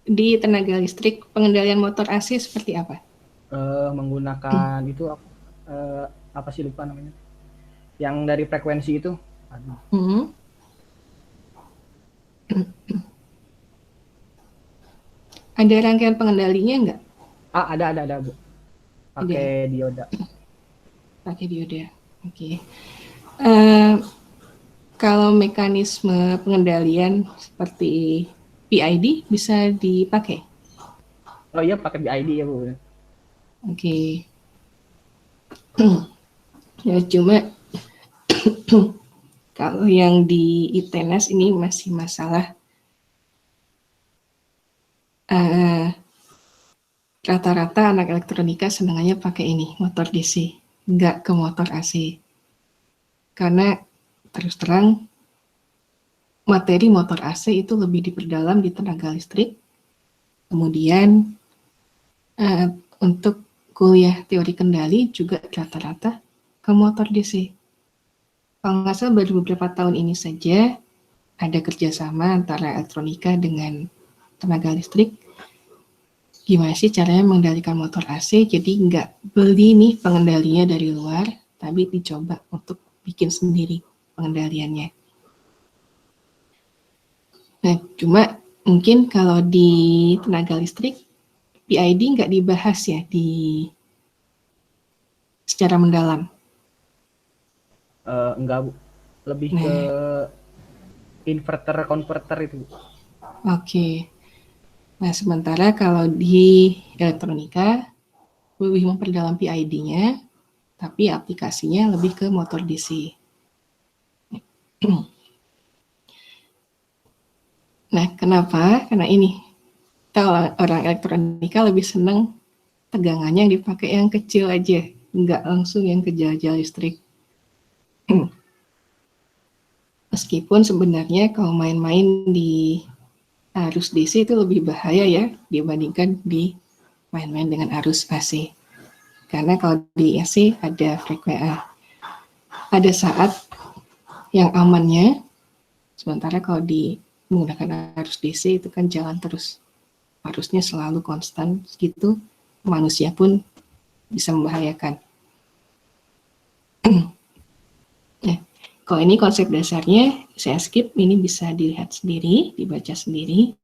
Di tenaga listrik, pengendalian motor AC seperti apa? Menggunakan itu apa sih, lupa namanya? Yang dari frekuensi itu. Aduh. Ada rangkaian pengendalinya nggak? Ada, Bu. Pakai dioda. Pakai dioda. Oke. Kalau mekanisme pengendalian seperti PID bisa dipakai? Oh iya, pakai BID ya, Bu. Oke. Ya, cuma kalau yang di ITENAS ini masih masalah rata-rata anak elektronika senangannya pakai ini, motor DC, nggak ke motor AC. Karena terus terang, materi motor AC itu lebih diperdalam di tenaga listrik. Kemudian untuk kuliah teori kendali juga rata-rata ke motor DC. Kalau nggak salah baru beberapa tahun ini saja ada kerjasama antara elektronika dengan tenaga listrik. Gimana sih caranya mengendalikan motor AC? Jadi nggak beli nih pengendalinya dari luar, tapi dicoba untuk bikin sendiri pengendaliannya. Nah, cuma mungkin kalau di tenaga listrik PID nggak dibahas ya secara mendalam. Enggak, Bu. Lebih ke inverter konverter itu. Oke. Nah, sementara kalau di elektronika lebih memperdalam PID-nya, tapi aplikasinya lebih ke motor DC. Nah, kenapa? Karena ini, kalau orang elektronika lebih senang tegangannya yang dipakai yang kecil aja, nggak langsung yang ke jal-jal listrik. Meskipun sebenarnya kalau main-main di arus DC itu lebih bahaya ya dibandingkan di main-main dengan arus AC. Karena kalau di AC ada ada saat yang amannya, sementara kalau menggunakan arus DC itu kan jalan terus. Arusnya selalu konstan gitu, manusia pun bisa membahayakan. Nah, kalau ini konsep dasarnya, saya skip, ini bisa dilihat sendiri, dibaca sendiri.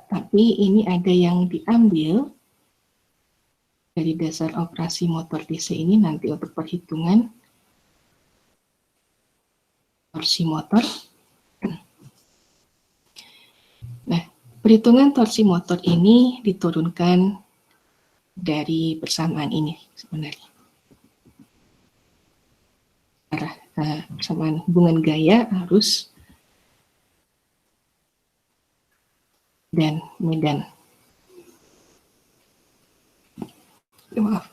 Tapi ini ada yang diambil dari dasar operasi motor DC ini nanti untuk perhitungan torsi motor. Nah, perhitungan torsi motor ini diturunkan dari persamaan ini sebenarnya. Persamaan hubungan gaya, arus, dan medan. Maaf.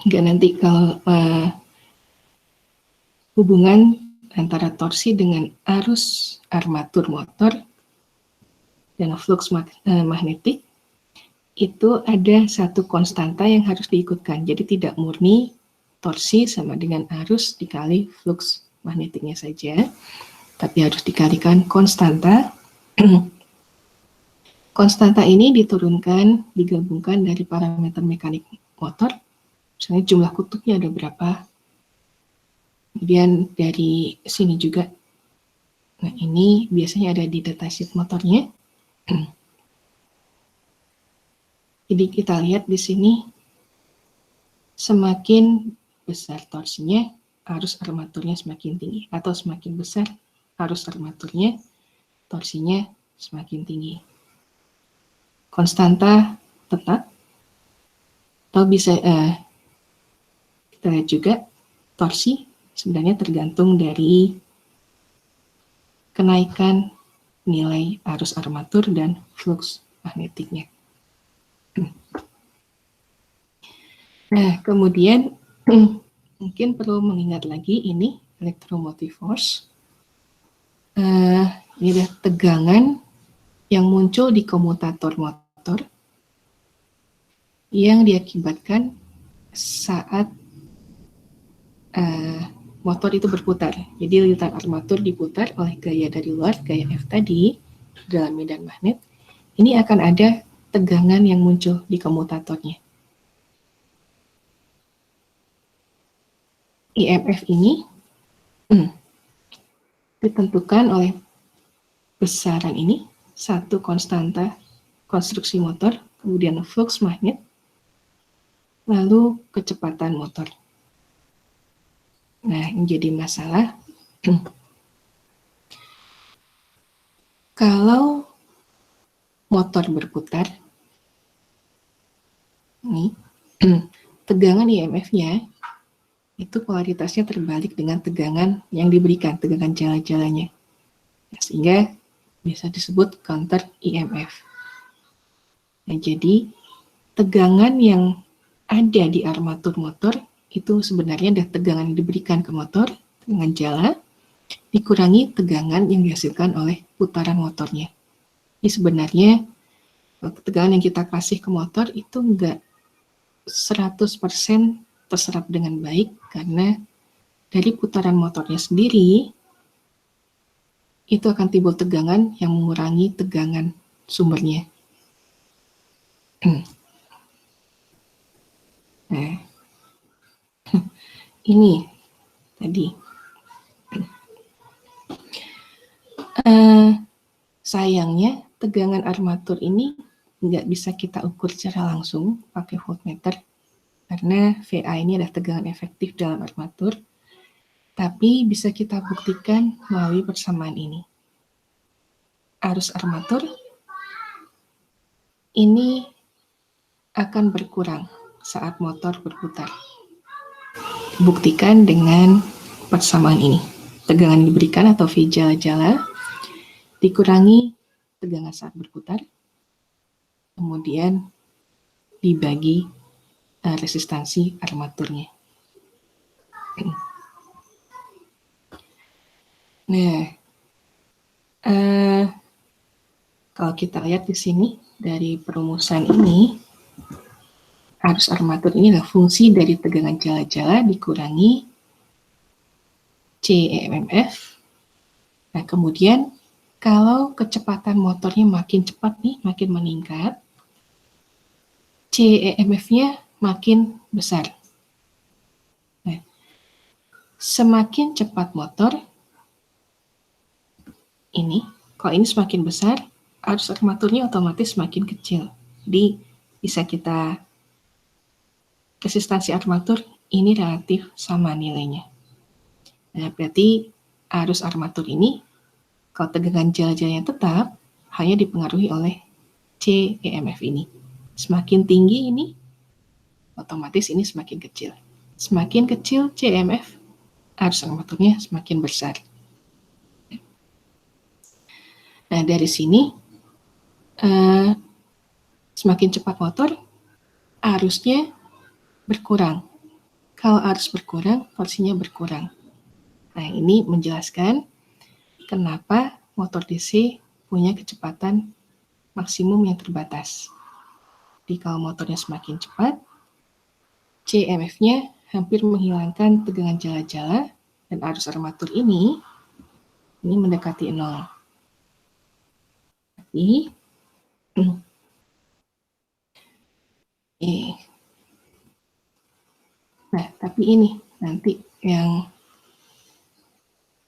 Enggak, nanti kalau hubungan antara torsi dengan arus armatur motor dan flux magnetik itu ada satu konstanta yang harus diikutkan. Jadi tidak murni torsi sama dengan arus dikali flux magnetiknya saja, tapi harus dikalikan konstanta. Konstanta ini diturunkan, digabungkan dari parameter mekanik motor, misalnya jumlah kutubnya ada berapa, kemudian dari sini juga. Nah, ini biasanya ada di datasheet motornya. Jadi kita lihat di sini, semakin besar torsinya, arus armaturnya semakin tinggi, atau semakin besar arus armaturnya, torsinya semakin tinggi. Konstanta tetap, atau bisa kita lihat juga torsi sebenarnya tergantung dari kenaikan nilai arus armatur dan flux magnetiknya. Nah, kemudian mungkin perlu mengingat lagi ini electromotive force. Ini ada tegangan yang muncul di komutator motor yang diakibatkan saat motor itu berputar. Jadi lingkaran armatur diputar oleh gaya dari luar, gaya F tadi, dalam medan magnet. Ini akan ada tegangan yang muncul di komutatornya. IMF ini ditentukan oleh besaran ini, satu konstanta konstruksi motor, kemudian flux magnet, lalu kecepatan motor. Nah, yang jadi masalah, kalau motor berputar, ini tegangan IMF-nya itu polaritasnya terbalik dengan tegangan yang diberikan, tegangan jala-jalanya. Sehingga bisa disebut counter IMF. Nah, jadi tegangan yang ada di armatur motor itu sebenarnya ada tegangan yang diberikan ke motor, tegangan jala, dikurangi tegangan yang dihasilkan oleh putaran motornya. Jadi sebenarnya tegangan yang kita kasih ke motor itu enggak 100% terserap dengan baik, karena dari putaran motornya sendiri itu akan timbul tegangan yang mengurangi tegangan sumbernya. Nah, ini tadi. Sayangnya tegangan armatur ini nggak bisa kita ukur secara langsung pakai voltmeter karena VA ini adalah tegangan efektif dalam armatur, tapi bisa kita buktikan melalui persamaan ini. Arus armatur ini akan berkurang saat motor berputar. Buktikan dengan persamaan ini. Tegangan diberikan atau V jala-jala dikurangi tegangan saat berputar, kemudian dibagi resistansi armaturnya. Nah, kalau kita lihat di sini dari perumusan ini, arus armatur ini adalah fungsi dari tegangan jala-jala dikurangi CEMF. Nah, kemudian kalau kecepatan motornya makin cepat nih, makin meningkat, CEMF-nya makin besar. Nah, semakin cepat motor, kalau ini semakin besar, arus armaturnya otomatis semakin kecil. Jadi bisa kita, resistansi armatur ini relatif sama nilainya. Nah, berarti arus armatur ini, kalau tegangan jala-jalanya tetap, hanya dipengaruhi oleh CEMF ini. Semakin tinggi ini, otomatis ini semakin kecil. Semakin kecil CEMF, arus armaturnya semakin besar. Nah, dari sini, semakin cepat motor, arusnya berkurang. Kalau arus berkurang, torsinya berkurang. Nah, ini menjelaskan kenapa motor DC punya kecepatan maksimum yang terbatas. Jadi kalau motornya semakin cepat, CEMF-nya hampir menghilangkan tegangan jala-jala dan arus armatur ini mendekati 0. Tapi nah, tapi ini nanti yang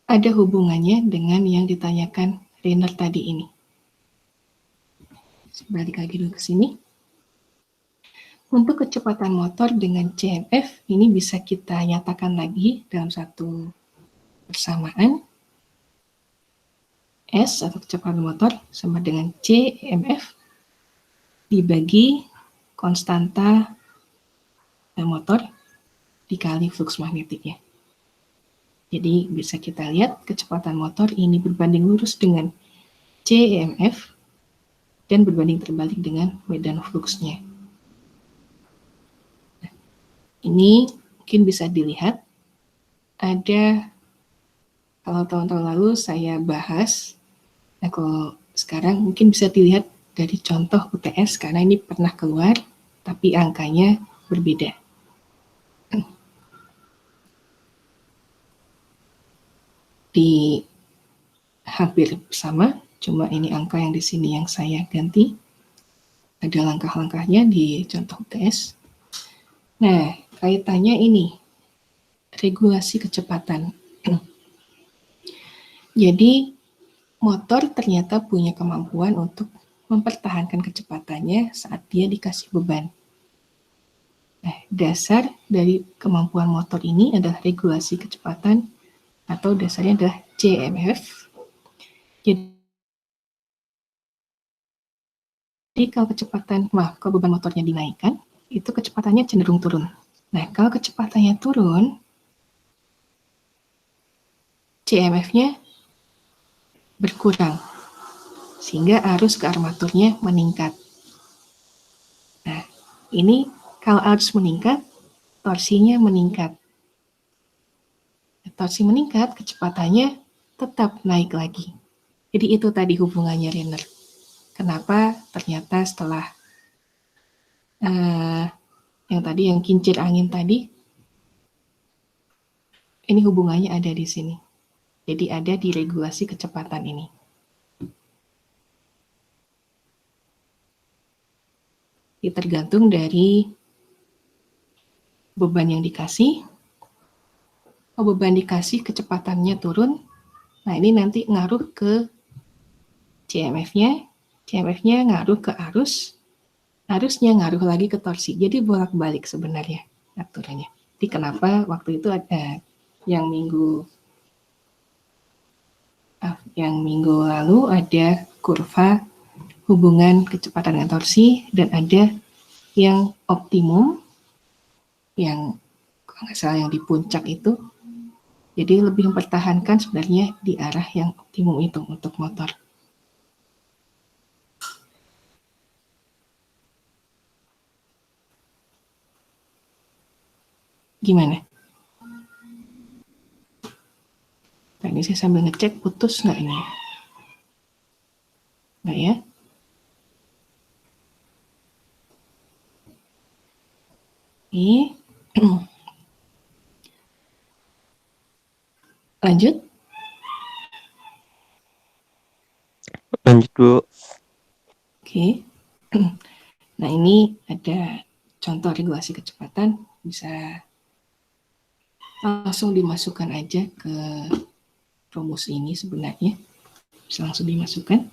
ada hubungannya dengan yang ditanyakan Rainer tadi ini. Balik lagi dulu ke sini. Untuk kecepatan motor dengan CMF, ini bisa kita nyatakan lagi dalam satu persamaan. S atau kecepatan motor sama dengan CMF dibagi konstanta motor dikali flux magnetiknya. Jadi bisa kita lihat kecepatan motor ini berbanding lurus dengan CEMF dan berbanding terbalik dengan medan fluxnya. Nah, ini mungkin bisa dilihat ada, kalau tahun-tahun lalu saya bahas, nah kalau sekarang mungkin bisa dilihat dari contoh UTS karena ini pernah keluar tapi angkanya berbeda. Di hampir sama, cuma ini angka yang di sini yang saya ganti. Ada langkah-langkahnya di contoh UTS. Nah, kaitannya ini, regulasi kecepatan. Jadi, motor ternyata punya kemampuan untuk mempertahankan kecepatannya saat dia dikasih beban. Nah, dasar dari kemampuan motor ini adalah regulasi kecepatan atau dasarnya adalah CMF. Jadi kalau kalau beban motornya dinaikkan, itu kecepatannya cenderung turun. Nah, kalau kecepatannya turun, CMF-nya berkurang, sehingga arus ke armaturnya meningkat. Nah, ini kalau arus meningkat, torsinya meningkat. Torsi meningkat, kecepatannya tetap naik lagi. Jadi itu tadi hubungannya, Rainer. Kenapa ternyata setelah yang kincir angin tadi, ini hubungannya ada di sini. Jadi ada di regulasi kecepatan ini. Ini tergantung dari beban yang dikasih, beban dikasih kecepatannya turun. Nah, ini nanti ngaruh ke CMF-nya, CMF-nya ngaruh ke arus, arusnya ngaruh lagi ke torsi. Jadi bolak-balik sebenarnya aturannya. Jadi kenapa waktu itu ada yang minggu lalu ada kurva hubungan kecepatan dan torsi, dan ada yang optimum, yang kalau nggak salah yang di puncak itu. Jadi lebih mempertahankan sebenarnya di arah yang optimum itu untuk motor. Gimana? Nah, ini saya sambil ngecek putus nggak ini? Nggak ya? Ini lanjut. Lanjut, Bu. Oke. Nah, ini ada contoh regulasi kecepatan, bisa langsung dimasukkan aja ke rumus ini sebenarnya. Bisa langsung dimasukkan.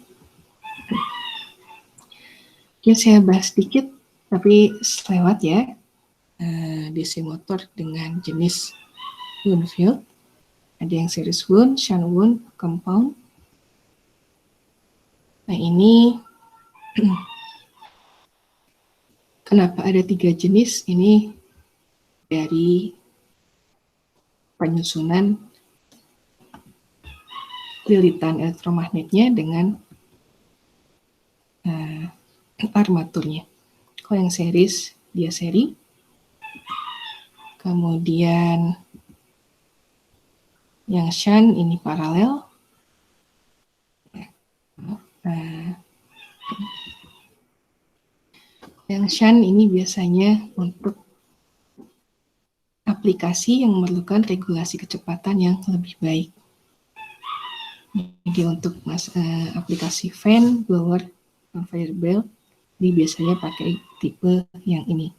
Mungkin saya bahas sedikit, tapi selewat ya. DC motor dengan jenis wound field. Ada yang series wound, shunt wound, compound. Nah, ini kenapa ada 3 jenis? Ini dari penyusunan lilitan elektromagnetnya dengan armaturnya. Kalau yang series, dia seri. Kemudian yang shunt ini paralel. Yang shunt ini biasanya untuk aplikasi yang memerlukan regulasi kecepatan yang lebih baik. Jadi untuk aplikasi fan, blower, conveyor belt, ini biasanya pakai tipe yang ini.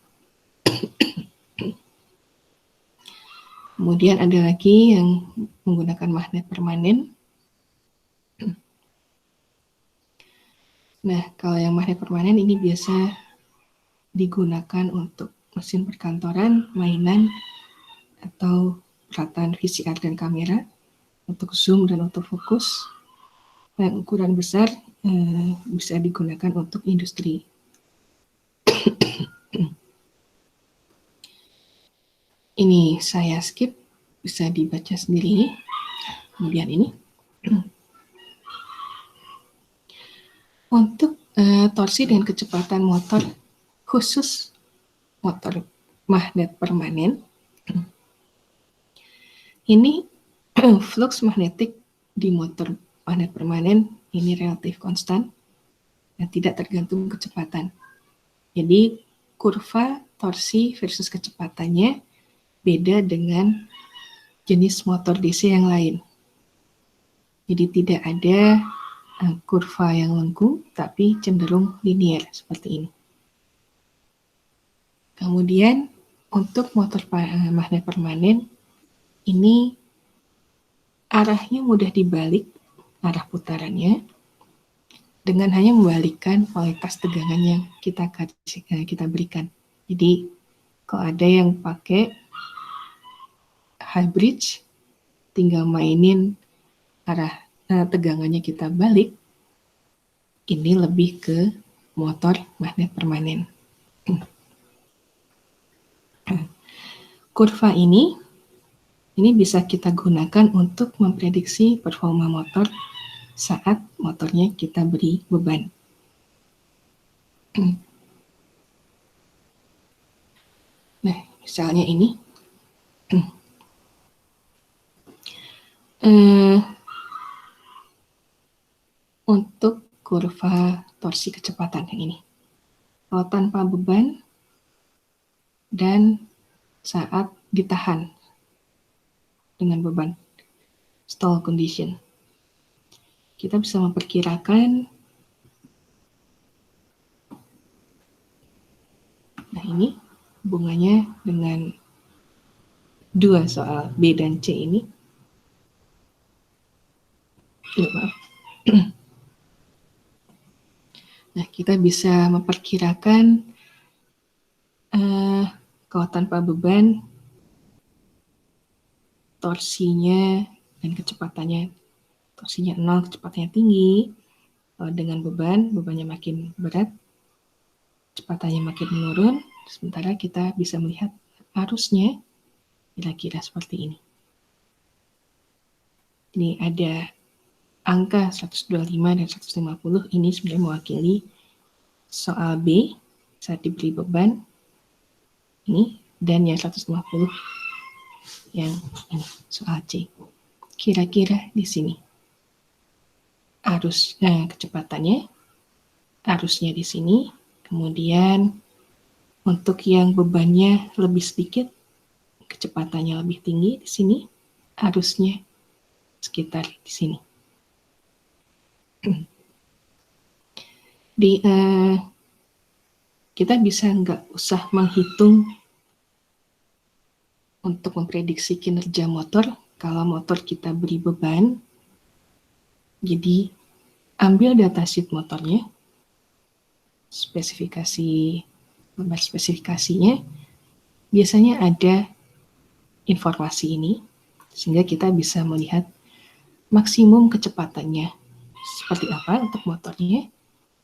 Kemudian ada lagi yang menggunakan magnet permanen. Nah, kalau yang magnet permanen ini biasa digunakan untuk mesin perkantoran, mainan, atau peralatan VCR dan kamera, untuk zoom dan autofocus. Dan ukuran besar bisa digunakan untuk industri. Ini saya skip, bisa dibaca sendiri. Kemudian ini. Untuk torsi dan kecepatan motor, khusus motor magnet permanen, ini flux magnetik di motor magnet permanen ini relatif konstan dan tidak tergantung kecepatan. Jadi kurva torsi versus kecepatannya beda dengan jenis motor DC yang lain. Jadi tidak ada kurva yang lengkung, tapi cenderung linear seperti ini. Kemudian untuk motor magnet permanen, ini arahnya mudah dibalik, arah putarannya, dengan hanya membalikkan kualitas tegangan yang kita berikan. Jadi kalau ada yang pakai high bridge, tinggal mainin arah tegangannya kita balik, ini lebih ke motor magnet permanen. Kurva ini bisa kita gunakan untuk memprediksi performa motor saat motornya kita beri beban. Nah, misalnya ini. Untuk kurva torsi kecepatan yang ini. Kalau tanpa beban dan saat ditahan dengan beban, stall condition. Kita bisa memperkirakan, nah ini hubungannya dengan dua soal B dan C ini. Maaf. Nah, kita bisa memperkirakan kalau tanpa beban, torsinya dan kecepatannya. Torsinya 0, kecepatannya tinggi. Dengan bebannya makin berat, kecepatannya makin menurun. Sementara kita bisa melihat arusnya kira-kira seperti ini. Ini ada angka 125 dan 150, ini sebenarnya mewakili soal B saat diberi beban ini, dan yang 150 yang ini soal C. Kira-kira di sini kecepatannya, arusnya di sini, kemudian untuk yang bebannya lebih sedikit, kecepatannya lebih tinggi di sini, arusnya sekitar di sini. Kita bisa nggak usah menghitung untuk memprediksi kinerja motor kalau motor kita beri beban. Jadi ambil datasheet motornya, gambar spesifikasinya, biasanya ada informasi ini sehingga kita bisa melihat maksimum kecepatannya seperti apa untuk motornya,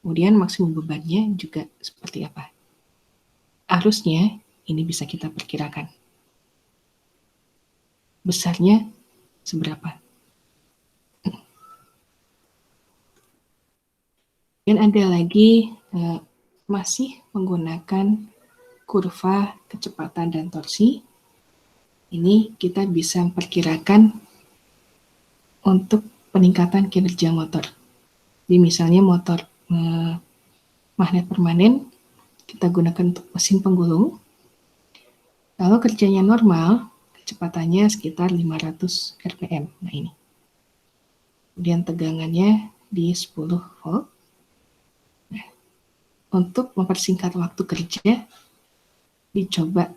kemudian maksimum bebannya juga seperti apa. Arusnya ini bisa kita perkirakan. Besarnya seberapa. Dan ada lagi masih menggunakan kurva kecepatan dan torsi. Ini kita bisa memperkirakan untuk peningkatan kinerja motor. Jadi misalnya motor magnet permanen, kita gunakan untuk mesin penggulung. Kalau kerjanya normal, kecepatannya sekitar 500 rpm. Nah ini. Kemudian tegangannya di 10 volt. Nah, untuk mempersingkat waktu kerja, dicoba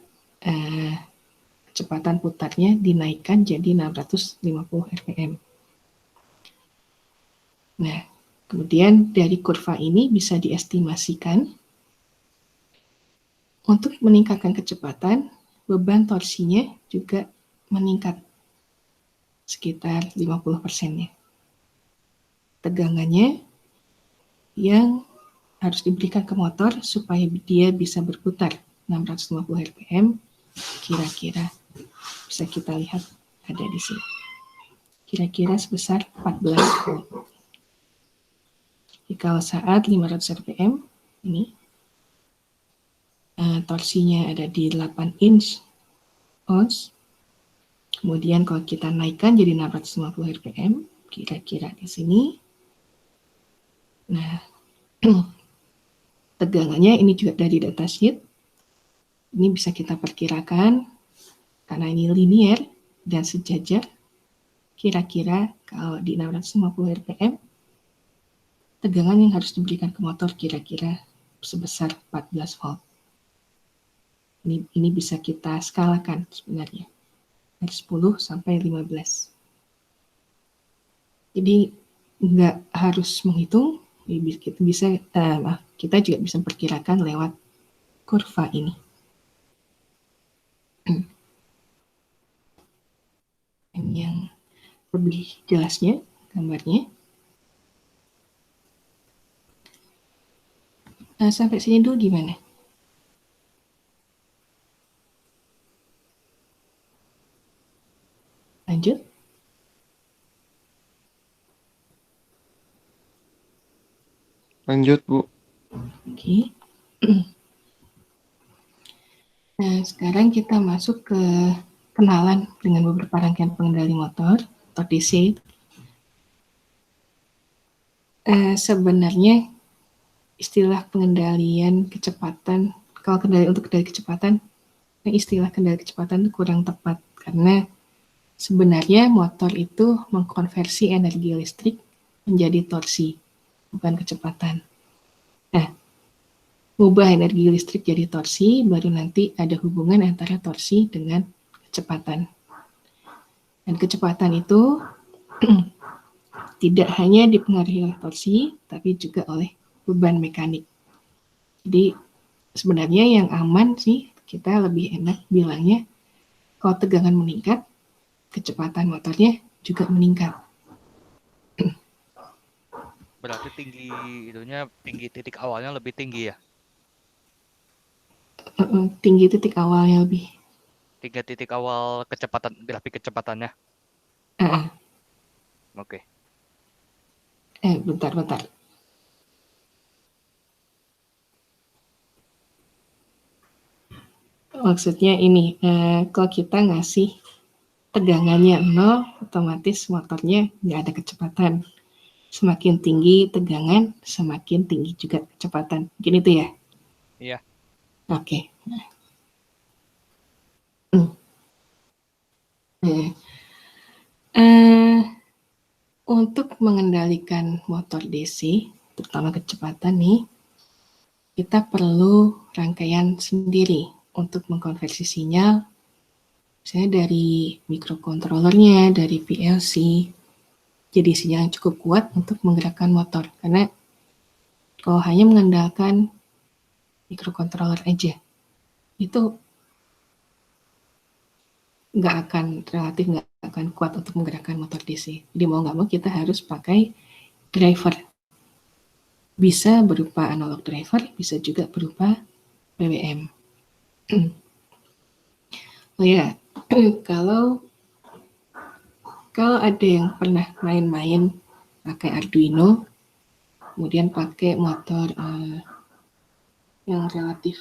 kecepatan putarnya dinaikkan jadi 650 rpm. Nah, kemudian dari kurva ini bisa diestimasikan untuk meningkatkan kecepatan, beban torsinya juga meningkat sekitar 50%-nya. Tegangannya yang harus diberikan ke motor supaya dia bisa berputar 650 rpm, kira-kira bisa kita lihat ada di sini. Kira-kira sebesar 14 volt. Kalau saat 500 rpm, ini torsinya ada di 8 inch ons. Kemudian kalau kita naikkan jadi 650 rpm, kira-kira di sini. Nah, tegangannya ini juga dari datasheet. Ini bisa kita perkirakan karena ini linear dan sejajar. Kira-kira kalau di 650 rpm, tegangan yang harus diberikan ke motor kira-kira sebesar 14 volt. Ini bisa kita skalakan sebenarnya. Dari 10 sampai 15. Jadi nggak harus menghitung, kita juga bisa perkirakan lewat kurva ini. Yang lebih jelasnya gambarnya. Sampai sini dulu gimana? Lanjut. Lanjut, Bu. Oke. Nah, sekarang kita masuk ke kenalan dengan beberapa rangkaian pengendali motor atau DC. Sebenarnya istilah pengendalian kecepatan, kalau untuk kendali kecepatan, istilah kendali kecepatan itu kurang tepat karena sebenarnya motor itu mengkonversi energi listrik menjadi torsi, bukan kecepatan. Nah, mengubah energi listrik jadi torsi, baru nanti ada hubungan antara torsi dengan kecepatan. Dan kecepatan itu tidak hanya dipengaruhi oleh torsi, tapi juga oleh beban mekanik. Jadi sebenarnya yang aman sih, kita lebih enak bilangnya kalau tegangan meningkat, kecepatan motornya juga meningkat. Berarti tinggi titik awalnya lebih tinggi ya? Tinggi titik awalnya lebih. Tinggi titik awal grafik kecepatannya. Oke. Bentar. Maksudnya ini, kalau kita ngasih tegangannya 0, otomatis motornya nggak ada kecepatan. Semakin tinggi tegangan, semakin tinggi juga kecepatan. Mungkin itu ya? Iya. Oke. Untuk mengendalikan motor DC, terutama kecepatan nih, kita perlu rangkaian sendiri untuk mengkonversi sinyal, misalnya dari mikrokontrolernya, dari PLC, jadi sinyal yang cukup kuat untuk menggerakkan motor. Karena kalau hanya mengandalkan mikrokontroler aja, itu relatif nggak akan kuat untuk menggerakkan motor DC. Jadi mau nggak mau kita harus pakai driver. Bisa berupa analog driver, bisa juga berupa BWM. Oh ya, kalau ada yang pernah main-main pakai Arduino, kemudian pakai motor yang relatif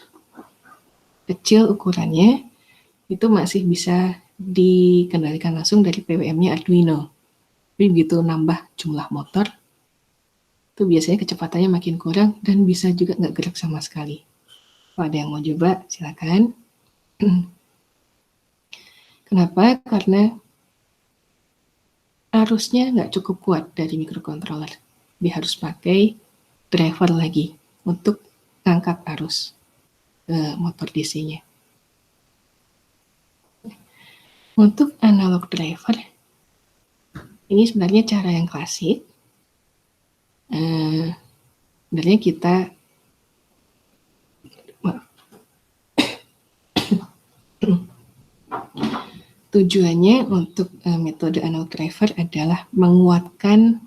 kecil ukurannya, itu masih bisa dikendalikan langsung dari PWM-nya Arduino. Tapi begitu nambah jumlah motor, itu biasanya kecepatannya makin kurang dan bisa juga nggak gerak sama sekali. Kalau ada yang mau coba, silakan. Kenapa? Karena arusnya nggak cukup kuat dari mikrokontroler. Dia harus pakai driver lagi untuk ngangkat arus motor DC-nya. Untuk analog driver, ini sebenarnya cara yang klasik. Sebenarnya kita tujuannya untuk metode analog driver adalah menguatkan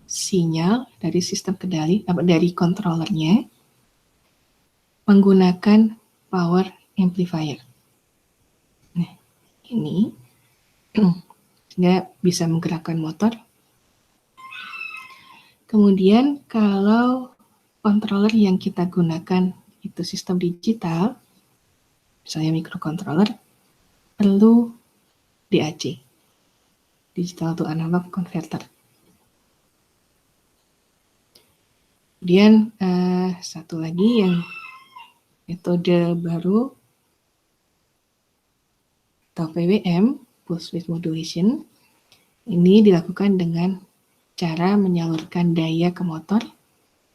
sinyal dari sistem kendali dari controllernya menggunakan power amplifier. Nah, ini sehingga bisa menggerakkan motor. Kemudian kalau controller yang kita gunakan itu sistem digital, misalnya microcontroller, perlu DAC, digital to analog converter. Kemudian satu lagi yang metode baru atau PWM, pulse width modulation, ini dilakukan dengan cara menyalurkan daya ke motor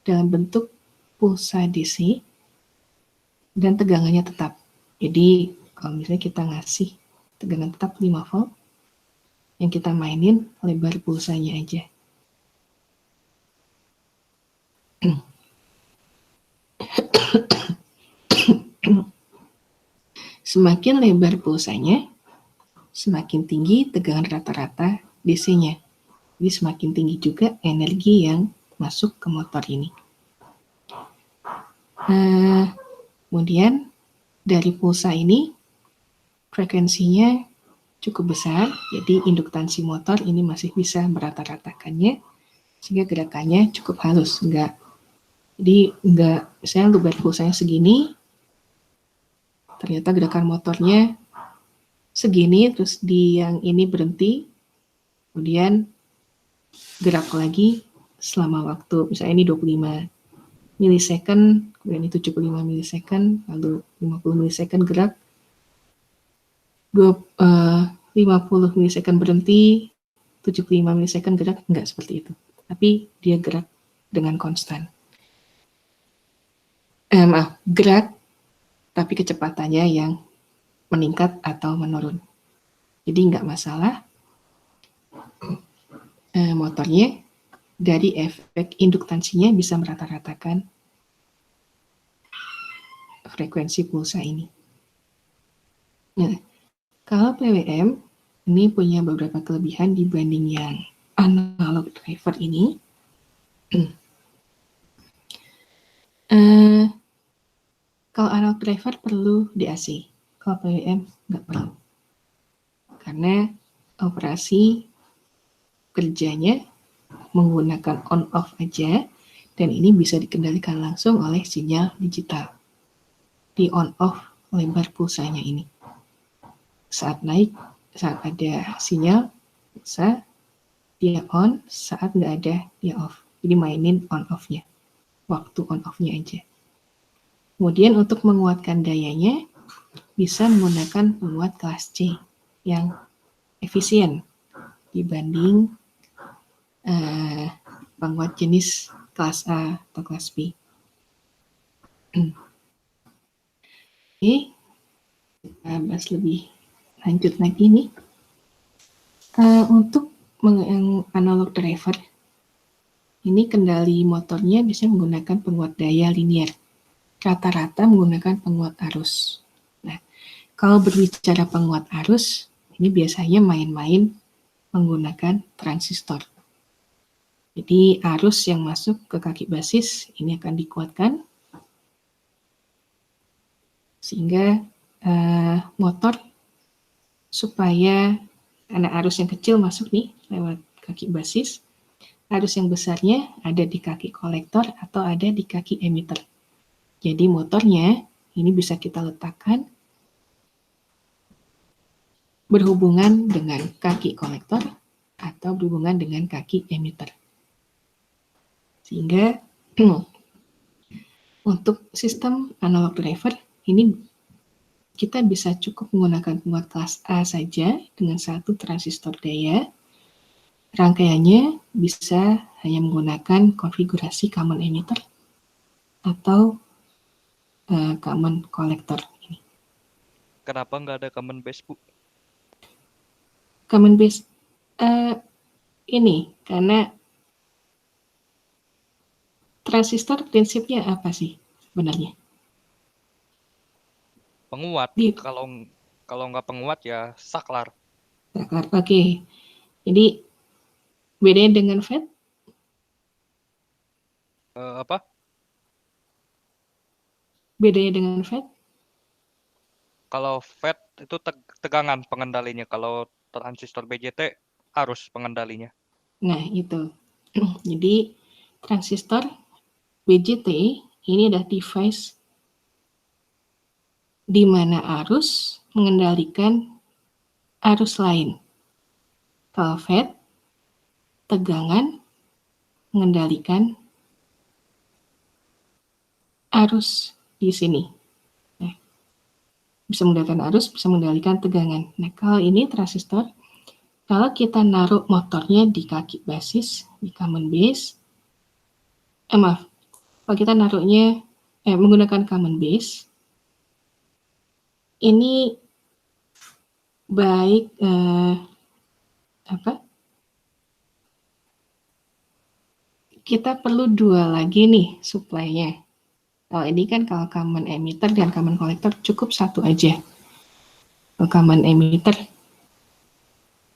dalam bentuk pulsa DC dan tegangannya tetap. Jadi kalau misalnya kita ngasih tegangan tetap 5 volt, yang kita mainin lebar pulsanya aja. Semakin lebar pulsanya, semakin tinggi tegangan rata-rata DC-nya. Jadi semakin tinggi juga energi yang masuk ke motor ini. Kemudian dari pulsa ini frekuensinya cukup besar, jadi induktansi motor ini masih bisa merata-ratakannya sehingga gerakannya cukup halus. Jadi misalnya lebar pulsanya segini, ternyata gerakan motornya segini, terus di yang ini berhenti, kemudian gerak lagi selama waktu, misalnya ini 25 milisecond, kemudian ini 75 milisecond, lalu 50 milisecond gerak, 50 milisecond berhenti, 75 milisecond gerak, enggak seperti itu. Tapi dia gerak dengan konstan. Gerak, tapi kecepatannya yang meningkat atau menurun. Jadi nggak masalah motornya dari efek induktansinya bisa merata-ratakan frekuensi pulsa ini. Nah, kalau PWM ini punya beberapa kelebihan dibanding yang analog driver ini. Kalau analog driver perlu DAC, kalau PWM nggak perlu. Karena operasi kerjanya menggunakan on-off aja, dan ini bisa dikendalikan langsung oleh sinyal digital. Di on-off lebar pulsanya ini. Saat naik, saat ada sinyal, pulsa, dia on, saat nggak ada, dia off. Jadi mainin on-off-nya, waktu on-off-nya aja. Kemudian untuk menguatkan dayanya, bisa menggunakan penguat kelas C yang efisien dibanding penguat jenis kelas A atau kelas B. Oke, kita bahas lebih lanjut lagi nih. Untuk yang analog driver, ini kendali motornya bisa menggunakan penguat daya linear. Rata-rata menggunakan penguat arus. Nah, kalau berbicara penguat arus, ini biasanya main-main menggunakan transistor. Jadi arus yang masuk ke kaki basis ini akan dikuatkan sehingga motor supaya karena arus yang kecil masuk nih lewat kaki basis, arus yang besarnya ada di kaki kolektor atau ada di kaki emitter. Jadi motornya ini bisa kita letakkan berhubungan dengan kaki kolektor atau berhubungan dengan kaki emitter. Sehingga untuk sistem analog driver ini kita bisa cukup menggunakan penguat kelas A saja dengan satu transistor daya. Rangkaiannya bisa hanya menggunakan konfigurasi common emitter atau common collector ini. Kenapa nggak ada common base, Bu? Common base ini karena transistor prinsipnya apa sih sebenarnya? Penguat. Kalau nggak penguat ya saklar. Saklar. Oke. Jadi bedanya dengan FET? Apa? Bedanya dengan FET? Kalau FET itu tegangan pengendalinya. Kalau transistor BJT arus pengendalinya. Nah, itu. Jadi transistor BJT ini adalah device di mana arus mengendalikan arus lain. Kalau FET, tegangan mengendalikan arus di sini. Nah, bisa mengendalikan arus, bisa mengendalikan tegangan. Nah, kalau ini transistor, kalau kita naruh motornya di kaki basis, di common base, kalau kita naruhnya menggunakan common base, ini baik kita perlu dua lagi nih supply-nya. Kalau ini kan kalau common emitter dan common collector cukup satu aja. Kalau common emitter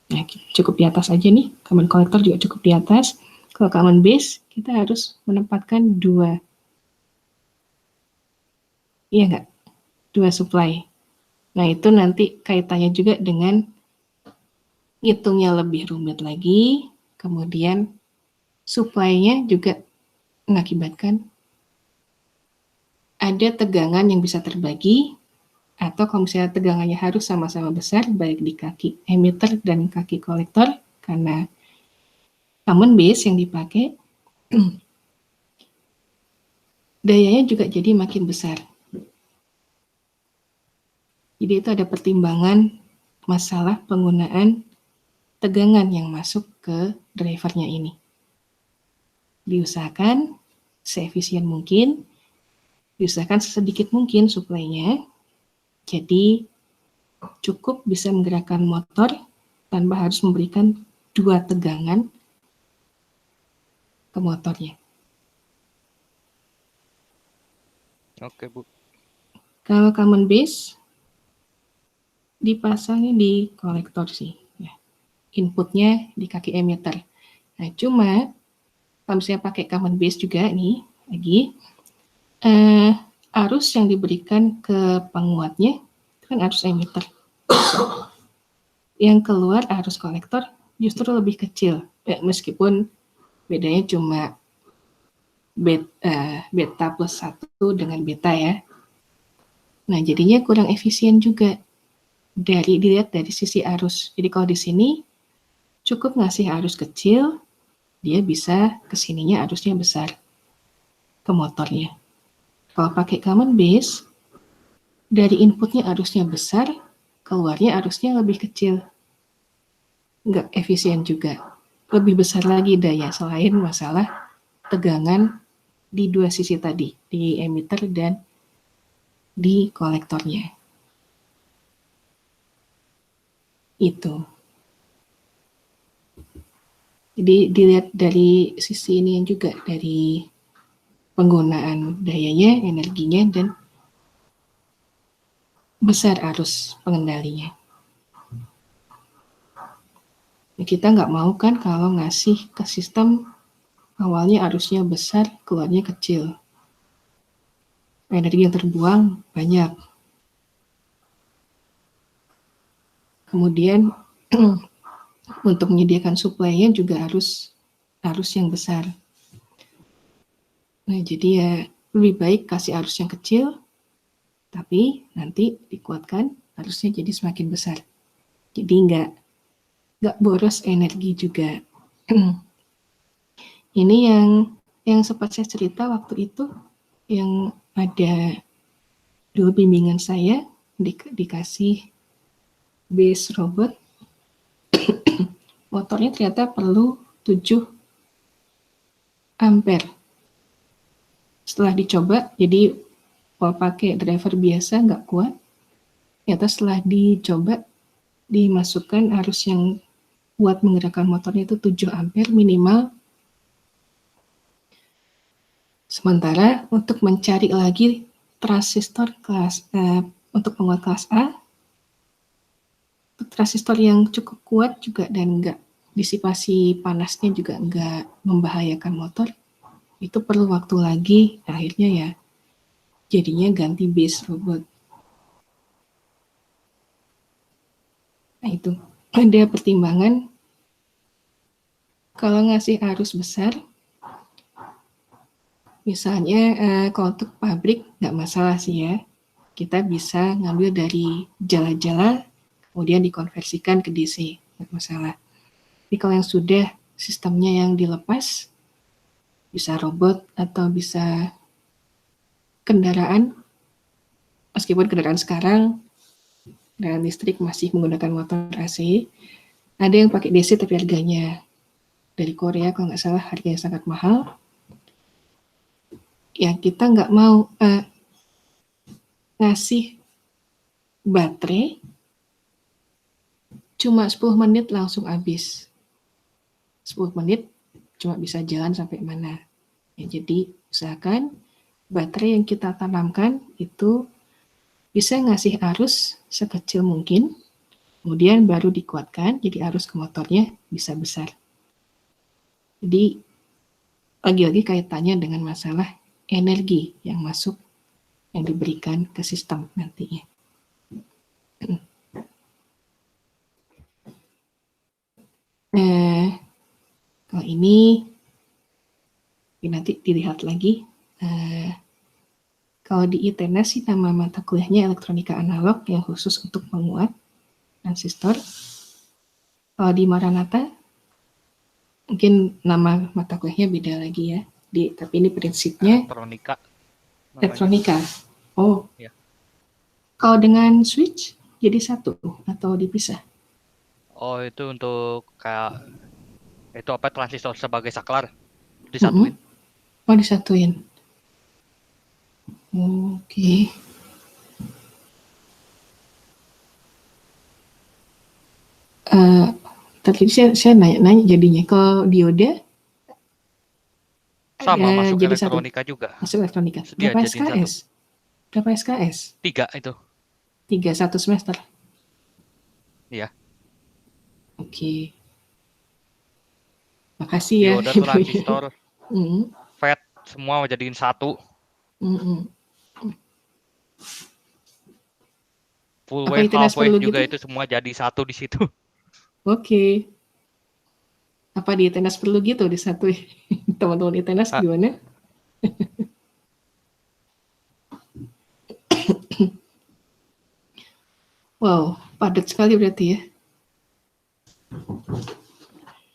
ya cukup di atas aja nih, common collector juga cukup di atas. Kalau common base kita harus menempatkan dua. Iya nggak? Dua supply. Nah, itu nanti kaitannya juga dengan hitungnya lebih rumit lagi, kemudian supply-nya juga mengakibatkan ada tegangan yang bisa terbagi, atau kalau misalnya tegangannya harus sama-sama besar, baik di kaki emitter dan kaki kolektor, karena common base yang dipakai, dayanya juga jadi makin besar. Jadi itu ada pertimbangan masalah penggunaan tegangan yang masuk ke drivernya ini. Diusahakan seefisien mungkin, diusahakan sedikit mungkin supply-nya. Jadi cukup bisa menggerakkan motor tanpa harus memberikan 2 tegangan ke motornya. Oke, Bu. Kalau common base dipasangnya di kolektor sih, ya. Inputnya di kaki emitter. Nah, cuma kalau misalnya pakai common base juga nih, lagi arus yang diberikan ke penguatnya itu kan arus emitter. Yang keluar arus kolektor justru lebih kecil, meskipun bedanya cuma beta plus 1 dengan beta ya. Nah, jadinya kurang efisien juga dilihat dari sisi arus. Jadi kalau di sini cukup ngasih arus kecil, dia bisa kesininya arusnya besar ke motornya. Kalau pakai common base, dari inputnya arusnya besar, keluarnya arusnya lebih kecil. Nggak efisien juga. Lebih besar lagi daya selain masalah tegangan di 2 sisi tadi, di emitter dan di kolektornya. Itu. Jadi dilihat dari sisi ini juga, dari penggunaan dayanya, energinya, dan besar arus pengendalinya. Nah, kita nggak mau kan kalau ngasih ke sistem awalnya arusnya besar, keluarnya kecil. Energi yang terbuang banyak. Kemudian untuk menyediakan supply-nya juga harus yang besar. Nah, jadi ya lebih baik kasih arus yang kecil, tapi nanti dikuatkan arusnya jadi semakin besar. Jadi nggak boros energi juga. Ini yang sempat saya cerita waktu itu, yang ada dulu bimbingan saya dikasih base robot, motornya ternyata perlu 7 ampere. Setelah dicoba, jadi kalau pakai driver biasa nggak kuat, ternyata setelah dicoba, dimasukkan arus yang buat menggerakkan motornya itu 7 ampere minimal. Sementara untuk mencari lagi transistor untuk penguat kelas A, transistor yang cukup kuat juga dan nggak disipasi panasnya juga nggak membahayakan motor, itu perlu waktu lagi. Akhirnya ya jadinya ganti base robot. Nah, itu ada pertimbangan kalau ngasih arus besar. Misalnya kalau untuk pabrik nggak masalah sih ya, kita bisa ngambil dari jala-jala kemudian dikonversikan ke DC, nggak masalah. Tapi kalau yang sudah sistemnya yang dilepas, bisa robot atau bisa kendaraan, meskipun kendaraan sekarang kendaraan listrik masih menggunakan motor AC, ada yang pakai DC tapi harganya dari Korea kalau nggak salah harganya sangat mahal. Ya kita nggak mau ngasih baterai cuma 10 menit langsung habis. 10 menit cuma bisa jalan sampai mana. Ya, jadi usahakan baterai yang kita tanamkan itu bisa ngasih arus sekecil mungkin, kemudian baru dikuatkan, jadi arus ke motornya bisa besar. Jadi lagi-lagi kaitannya dengan masalah energi yang masuk, yang diberikan ke sistem nantinya. Kalau ini nanti dilihat lagi. Kalau di ITENAS sih nama mata kuliahnya elektronika analog yang khusus untuk penguat transistor. Kalau di Maranatha mungkin nama mata kuliahnya beda lagi ya. Tapi ini prinsipnya Elektronika. elektronika. Oh. Ya. Kalau dengan switch jadi satu atau dipisah? Oh, itu untuk kayak itu apa transistor sebagai saklar disatuin. Oh, disatuin. Oke. Tadi saya nanya jadinya kalau dioda Sama masuk jadi satu elektronika juga. masuk elektronika. Dia Berapa jadiin satu. SKS? Berapa SKS? 3 itu. 3 satu semester. Iya. Oke. Makasih ya Dioda, ibunya. transistor, Mm, FET semua jadiin satu. mm, mm. Full Apa wave, ITENAS half wave perlu juga gitu? itu semua jadi satu di situ. Oke. Apa di ITENAS perlu gitu di satu? Teman-teman ITENAS Ah, gimana? Wow, padat sekali berarti ya.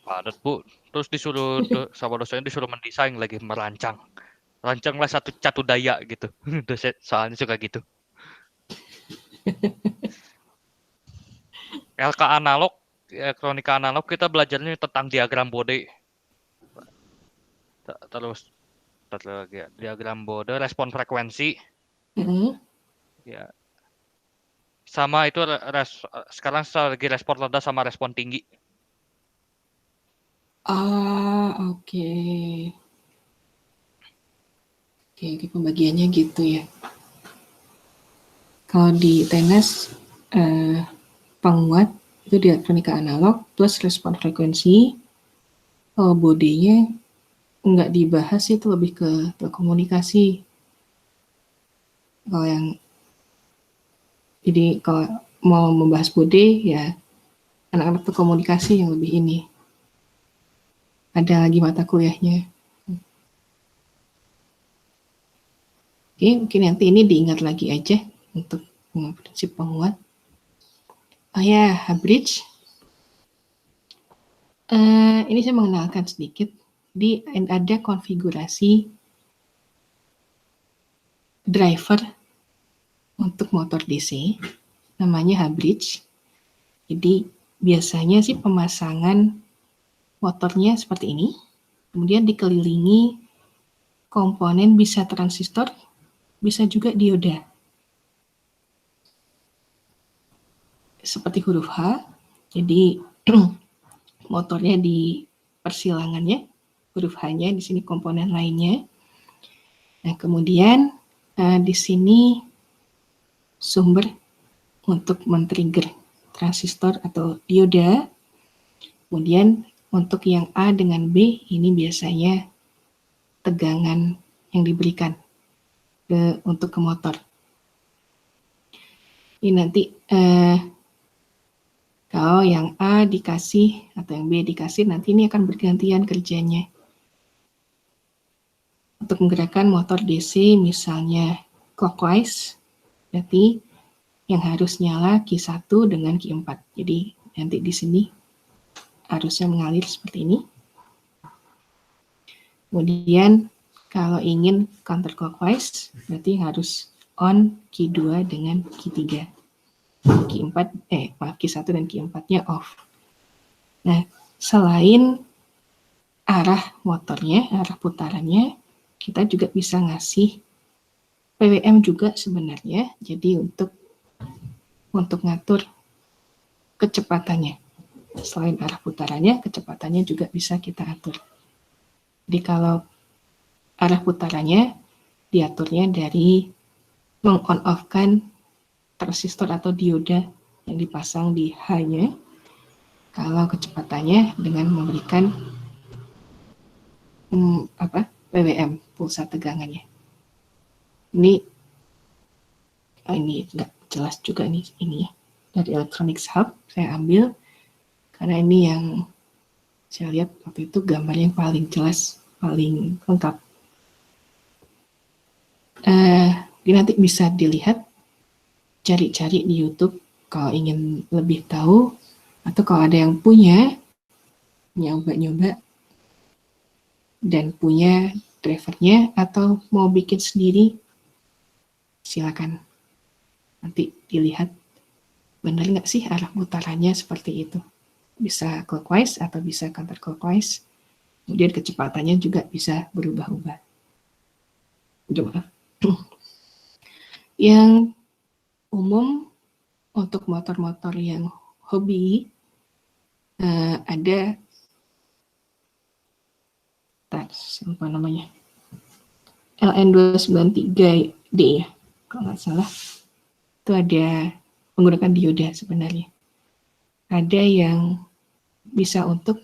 padat Bu. Terus disuruh sama dosen disuruh mendesain lagi, merancang. Rancanglah satu catu daya gitu. Dosen soalnya suka gitu. LK analog, elektronika analog kita belajarnya tentang diagram Bode. Terus diagram Bode, respon frekuensi, Mm. ya. Sama itu sekarang lagi respon rendah sama respon tinggi. Oke. Oke, di pembagiannya gitu ya. Kalau di tenas penguat itu di elektronika analog plus respon frekuensi. Kalau bodenya nggak dibahas itu lebih ke telekomunikasi. Kalau yang jadi kalau mau membahas bode ya anak-anak telekomunikasi yang lebih ini. Ada lagi mata kuliahnya. Oke, mungkin nanti ini diingat lagi aja untuk prinsip penguat. Oh ya, bridge. Ini saya mengenalkan sedikit. Ada konfigurasi driver untuk motor DC, namanya H-bridge. Jadi biasanya sih pemasangan motornya seperti ini, kemudian dikelilingi komponen bisa transistor, bisa juga dioda. Seperti huruf H, jadi motornya di persilangannya, huruf H-nya, di sini komponen lainnya. Nah, kemudian di sini sumber untuk men-trigger transistor atau dioda. Kemudian untuk yang A dengan B, ini biasanya tegangan yang diberikan untuk ke motor. Ini nanti kalau yang A dikasih atau yang B dikasih, nanti ini akan bergantian kerjanya. Untuk menggerakkan motor DC misalnya clockwise, berarti yang harus nyala Q1 dengan Q4. Jadi nanti di sini arusnya mengalir seperti ini. Kemudian kalau ingin counterclockwise, berarti harus on Q2 dengan Q3. Q1 dan Q4-nya off. Nah, selain arah motornya, arah putarannya, kita juga bisa ngasih PWM juga sebenarnya. Jadi untuk ngatur kecepatannya. Selain arah putarannya, kecepatannya juga bisa kita atur. Jadi kalau arah putarannya diaturnya dari meng-on-off-kan transistor atau dioda yang dipasang di H-nya. Kalau kecepatannya dengan memberikan PWM, pulsa tegangannya. Ini nggak jelas juga ini ya. Dari Electronics Hub saya ambil karena ini yang saya lihat waktu itu gambar yang paling jelas, paling lengkap. Nanti bisa dilihat, cari-cari di YouTube kalau ingin lebih tahu, atau kalau ada yang punya nyoba-nyoba dan punya drivernya atau mau bikin sendiri, silakan. Nanti dilihat benar nggak sih arah putarannya seperti itu. Bisa clockwise atau bisa counterclockwise. Kemudian kecepatannya juga bisa berubah-ubah. Yang umum untuk motor-motor yang hobi ada saya lupa namanya, LN293D ya, kalau nggak salah. Itu ada menggunakan dioda sebenarnya. Ada yang bisa untuk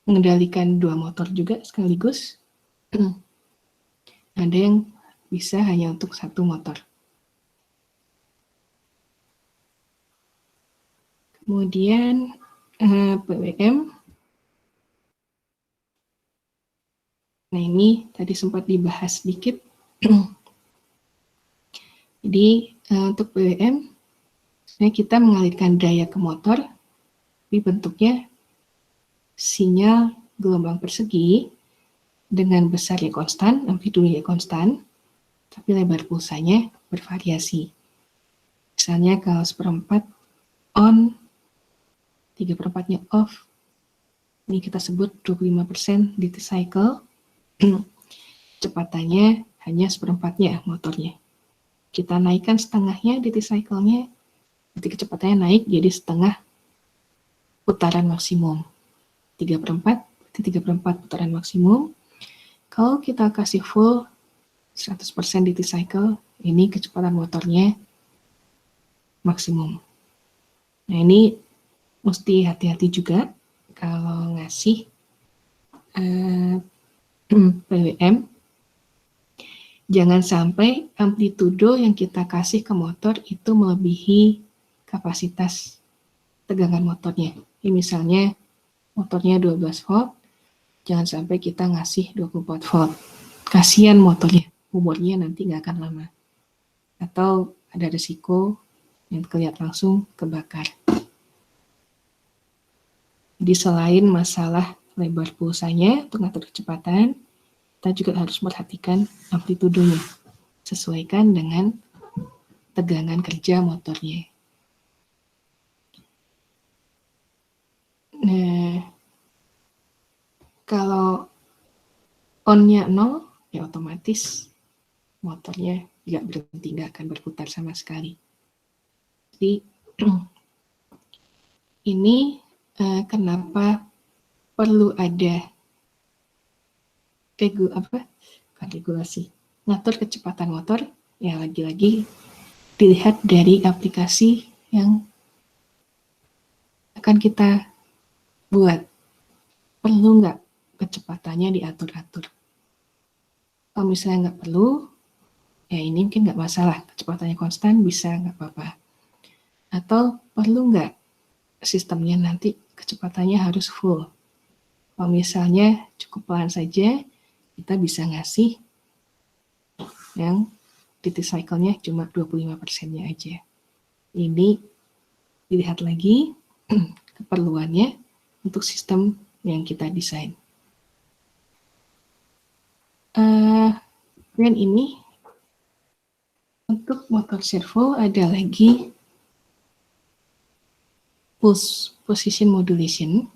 mengendalikan 2 motor juga sekaligus. Ada yang bisa hanya untuk 1 motor. Kemudian PWM. Nah, ini tadi sempat dibahas sedikit. Jadi untuk PWM, sebenarnya kita mengalirkan daya ke motor, tapi bentuknya sinyal gelombang persegi dengan besarnya konstan, amplitudenya konstan, tapi lebar pulsanya bervariasi. Misalnya kalau 1/4 on, 3/4-nya off, ini kita sebut 25% duty cycle, kecepatannya hanya 1/4-nya motornya. Kita naikkan setengahnya duty cycle-nya, nanti kecepatannya naik jadi setengah putaran maksimum. 3/4, berarti 3/4 putaran maksimum. Kalau kita kasih full 100% duty cycle, ini kecepatan motornya maksimum. Nah, ini mesti hati-hati juga kalau ngasih PWM. Jangan sampai amplitudo yang kita kasih ke motor itu melebihi kapasitas tegangan motornya. Ini misalnya motornya 12 volt, jangan sampai kita ngasih 24 volt. Kasihan motornya, umurnya nanti nggak akan lama. Atau ada risiko yang kelihatan langsung kebakar. Jadi selain masalah lebar pulsanya untuk ngatur kecepatan, kita juga harus memperhatikan amplitudonya, sesuaikan dengan tegangan kerja motornya. Nah, kalau on-nya 0, ya otomatis motornya nggak berhenti, nggak akan berputar sama sekali. Jadi ini kenapa perlu ada regulasi ngatur kecepatan motor, ya lagi-lagi dilihat dari aplikasi yang akan kita buat. Perlu nggak kecepatannya diatur-atur? Kalau misalnya nggak perlu, ya ini mungkin nggak masalah, kecepatannya konstan bisa nggak apa-apa. Atau perlu nggak sistemnya nanti kecepatannya harus full? Kalau misalnya cukup pelan saja, kita bisa ngasih yang duty cycle-nya cuma 25%-nya aja. Ini dilihat lagi keperluannya untuk sistem yang kita desain. Dan ini untuk motor servo ada lagi pulse position modulation.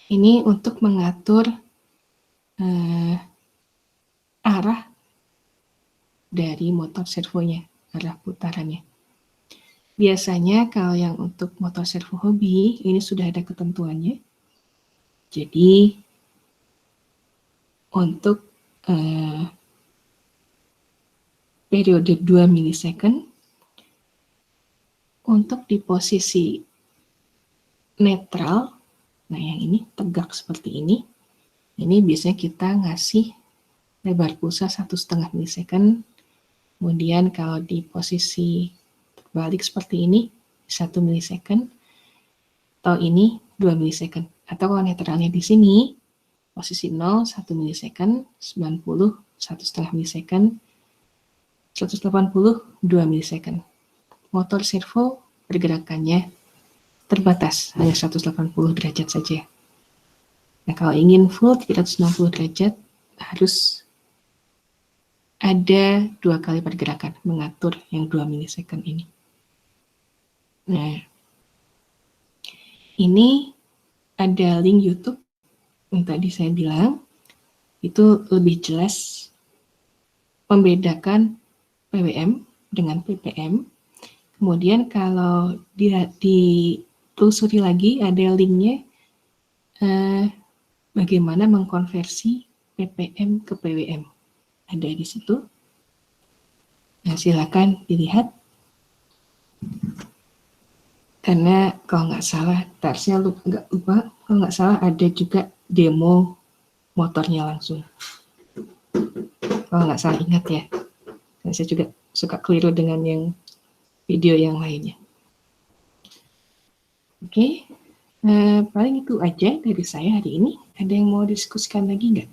Ini untuk mengatur arah dari motor servonya, arah putarannya. Biasanya kalau yang untuk motor servo hobi, ini sudah ada ketentuannya. Jadi, untuk periode 2 milisecond, untuk di posisi netral, nah yang ini tegak seperti ini biasanya kita ngasih lebar pulsa 1,5 milisecond. Kemudian kalau di posisi terbalik seperti ini 1 milisecond, atau ini 2 milisecond. Atau kalau netralnya di sini posisi 0 1 milisecond, 90 1,5 milisecond, 180 2 milisecond. Motor servo pergerakannya terbatas, hanya 180 derajat saja. Nah, kalau ingin full 360 derajat, harus ada 2 kali pergerakan mengatur yang 2 milisecond ini. Nah, ini ada link YouTube yang tadi saya bilang, itu lebih jelas membedakan PWM dengan PPM. Kemudian kalau di telusuri lagi, ada linknya bagaimana mengkonversi PPM ke PWM. Ada di situ. Nah, silakan dilihat. Karena kalau nggak salah, saya nggak lupa, kalau nggak salah ada juga demo motornya langsung. Kalau nggak salah ingat ya. Dan saya juga suka keliru dengan yang video yang lainnya. Oke, paling itu aja dari saya hari ini. Ada yang mau diskusikan lagi nggak?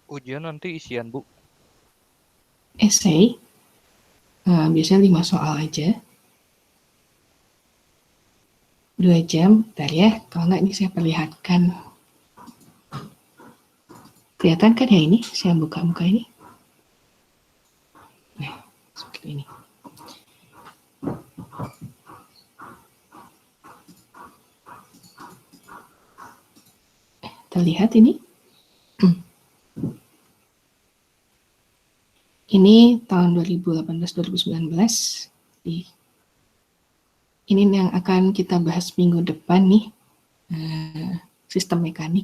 Ujian nanti isian, Bu. Essay, biasanya 5 soal aja. 2 jam, bentar ya. Kalau nggak ini saya perlihatkan. Kelihatan kan ya ini? Saya buka-buka ini. Nah, seperti ini. Terlihat ini? Ini tahun 2018-2019. Ini yang akan kita bahas minggu depan nih. Sistem mekanik.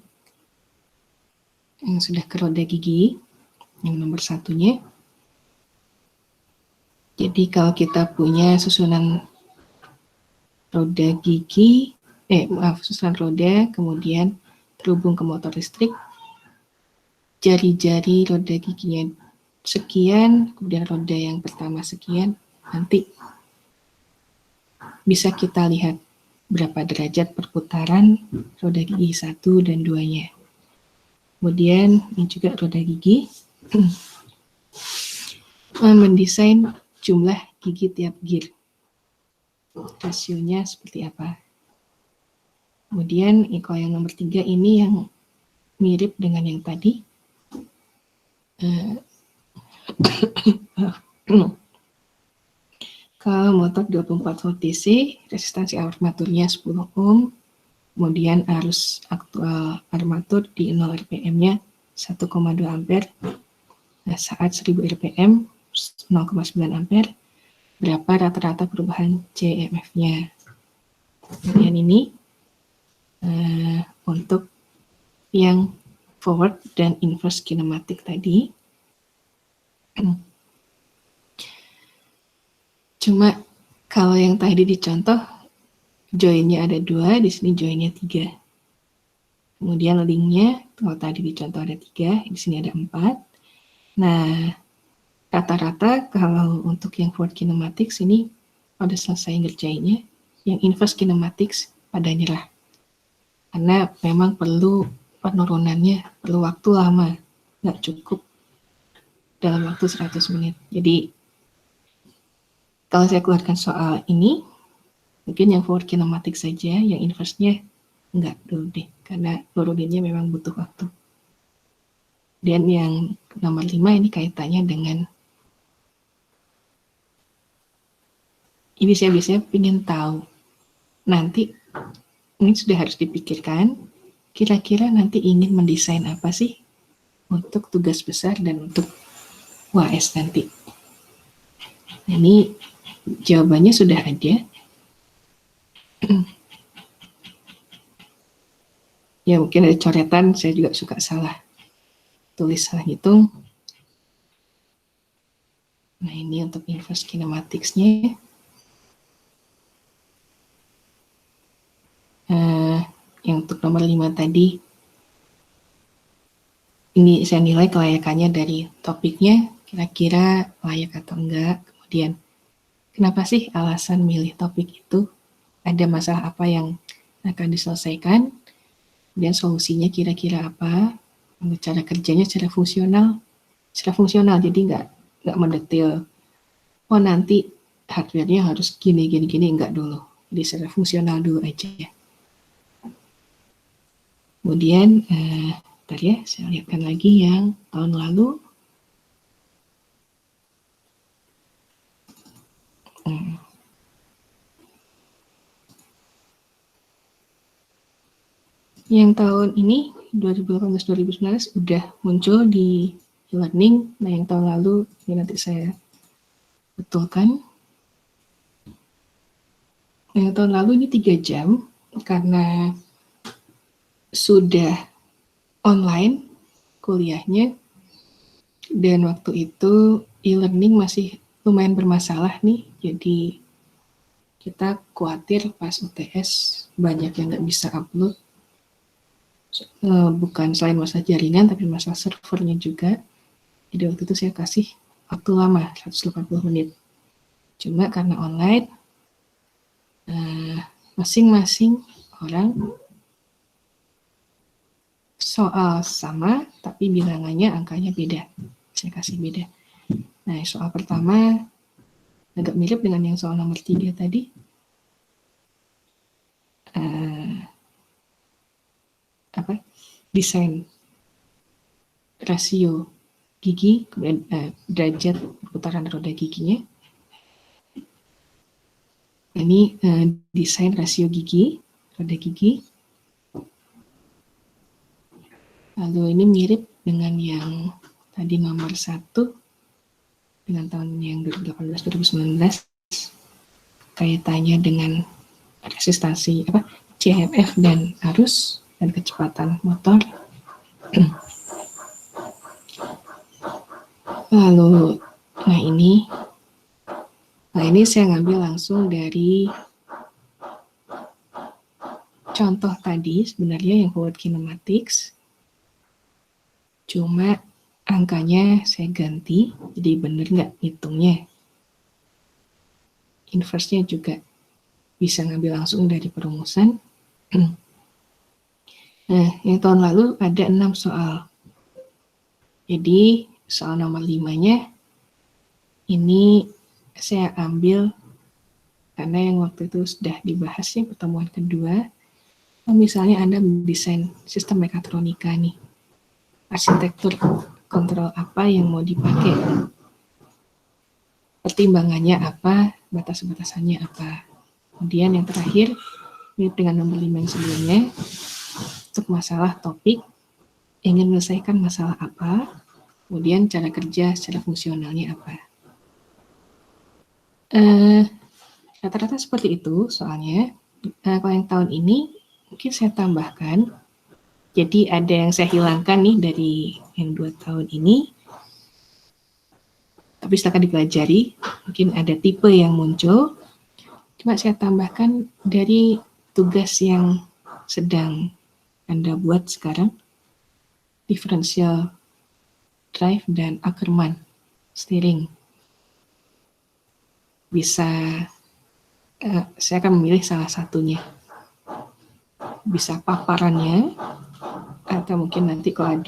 Yang sudah ke roda gigi. Yang nomor satunya. Jadi kalau kita punya susunan roda gigi, susunan roda, kemudian terhubung ke motor listrik, jari-jari roda giginya sekian, kemudian roda yang pertama sekian, nanti bisa kita lihat berapa derajat perputaran roda gigi 1 dan 2-nya. Kemudian ini juga roda gigi, mendesain jumlah gigi tiap gear, rasionya seperti apa. Kemudian kalau yang nomor 3 ini yang mirip dengan yang tadi. Kalau motor 24 volt DC, resistansi armaturnya 10 ohm, kemudian arus aktual armatur di 0 RPM-nya 1,2 ampere. Nah, saat 1000 RPM 0,9 ampere, berapa rata-rata perubahan CMF-nya. Kemudian ini untuk yang forward dan inverse kinematik tadi. Cuma kalau yang tadi dicontoh, joinnya ada 2, di sini joinnya 3. Kemudian linknya, kalau tadi dicontoh ada 3, di sini ada 4. Nah, rata-rata kalau untuk yang forward kinematics ini pada selesai ngerjainnya, yang inverse kinematics pada nyerah. Karena memang perlu penurunannya, perlu waktu lama, nggak cukup dalam waktu 100 menit. Jadi, kalau saya keluarkan soal ini, mungkin yang forward kinematik saja, yang inverse-nya enggak dulu deh, karena nuruninnya memang butuh waktu. Dan yang nomor 5 ini kaitannya dengan, ini saya biasanya ingin tahu, nanti ini sudah harus dipikirkan, kira-kira nanti ingin mendesain apa sih untuk tugas besar dan untuk UAS nanti. Nah, ini jawabannya sudah ada. Ya mungkin ada coretan, saya juga suka salah tulis, salah hitung. Nah ini untuk inverse kinematics-nya. Yang untuk nomor 5 tadi, ini saya nilai kelayakannya dari topiknya, kira-kira layak atau enggak. Kemudian, kenapa sih alasan milih topik itu? Ada masalah apa yang akan diselesaikan? Kemudian solusinya kira-kira apa? Cara kerjanya secara fungsional, jadi nggak mendetail. Oh nanti hardware-nya harus gini, enggak dulu. Jadi secara fungsional dulu aja. Kemudian, bentar ya, saya lihatkan lagi yang tahun lalu. Yang tahun ini 2018-2019 udah muncul di e-learning. Nah, yang tahun lalu ini nanti saya betulkan. Yang tahun lalu ini 3 jam karena sudah online kuliahnya, dan waktu itu e-learning masih lumayan bermasalah nih, jadi kita khawatir pas UTS banyak yang nggak bisa upload. Bukan selain masalah jaringan, tapi masalah servernya juga. Jadi waktu itu saya kasih waktu lama, 180 menit. Cuma karena online, masing-masing orang soal sama, tapi bilangannya angkanya beda. Saya kasih beda. Nah, soal pertama agak mirip dengan yang soal nomor 3 tadi. Desain rasio gigi, derajat perputaran roda giginya. Ini desain rasio gigi, roda gigi. Lalu ini mirip dengan yang tadi nomor 1, dengan tahun yang 2018-2019, kaitannya dengan resistansi CMF dan arus dan kecepatan motor. Lalu, nah ini saya ngambil langsung dari contoh tadi, sebenarnya yang fluid kinematics, cuma angkanya saya ganti, jadi bener nggak hitungnya. Inverse-nya juga bisa ngambil langsung dari perumusan. Nah, yang tahun lalu ada 6 soal. Jadi, soal nomor 5-nya, ini saya ambil karena yang waktu itu sudah dibahas ya pertemuan kedua. Misalnya Anda mendesain sistem mekatronika nih, arsitektur kontrol apa yang mau dipakai, pertimbangannya apa, batas-batasannya apa. Kemudian yang terakhir, mirip dengan nomor 5 yang sebelumnya, untuk masalah topik, ingin menyelesaikan masalah apa, kemudian cara kerja secara fungsionalnya apa. Rata-rata seperti itu soalnya. Kalau yang tahun ini, mungkin saya tambahkan, jadi ada yang saya hilangkan nih dari yang 2 tahun ini, tapi silakan dipelajari, mungkin ada tipe yang muncul, cuma saya tambahkan dari tugas yang sedang Anda buat sekarang, differential drive dan Ackermann steering. Bisa, saya akan memilih salah satunya. Bisa paparannya, atau mungkin nanti kalau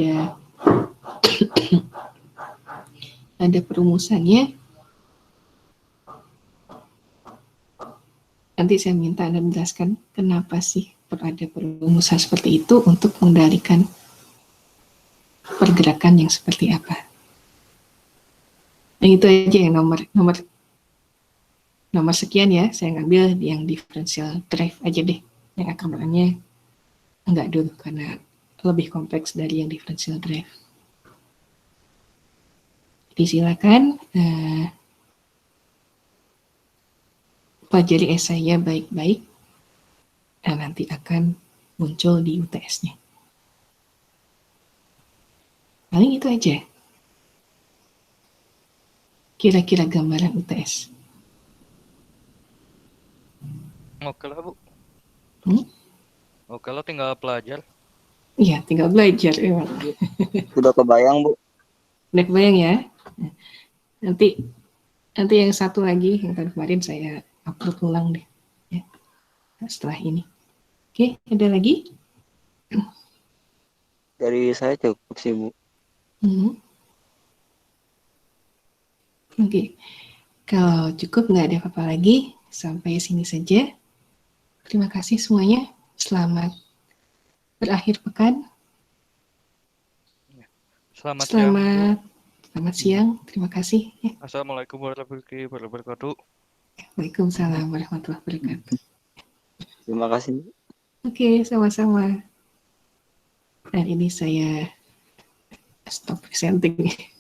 ada perumusannya, nanti saya minta Anda menjelaskan kenapa sih ada perumusan seperti itu untuk mengendalikan pergerakan yang seperti apa. Nah, itu aja yang nomor sekian ya, saya ngambil yang differential drive aja deh. Yang Ackermann-nya enggak dulu, karena lebih kompleks dari yang differential drive. Jadi silakan pelajari esainya baik-baik, dan nanti akan muncul di UTS-nya. Paling itu aja. Kira-kira gambaran UTS. Oke lah, Bu. Hmm? Oke lah, tinggal belajar. Iya, tinggal belajar emang. Udah kebayang, Bu. Udah kebayang ya? Nanti yang satu lagi, yang tadi kemarin saya upload ulang deh. Ya, setelah ini. Oke, ada lagi? Dari saya cukup sih, Bu. Oke, kalau cukup nggak ada apa-apa lagi, sampai sini saja. Terima kasih semuanya. Selamat berakhir pekan. Selamat siang, Bu. Selamat siang. Terima kasih. Ya. Assalamualaikum warahmatullahi wabarakatuh. Waalaikumsalam warahmatullahi wabarakatuh. Terima kasih. Oke, sama-sama. Dan ini saya stop presenting.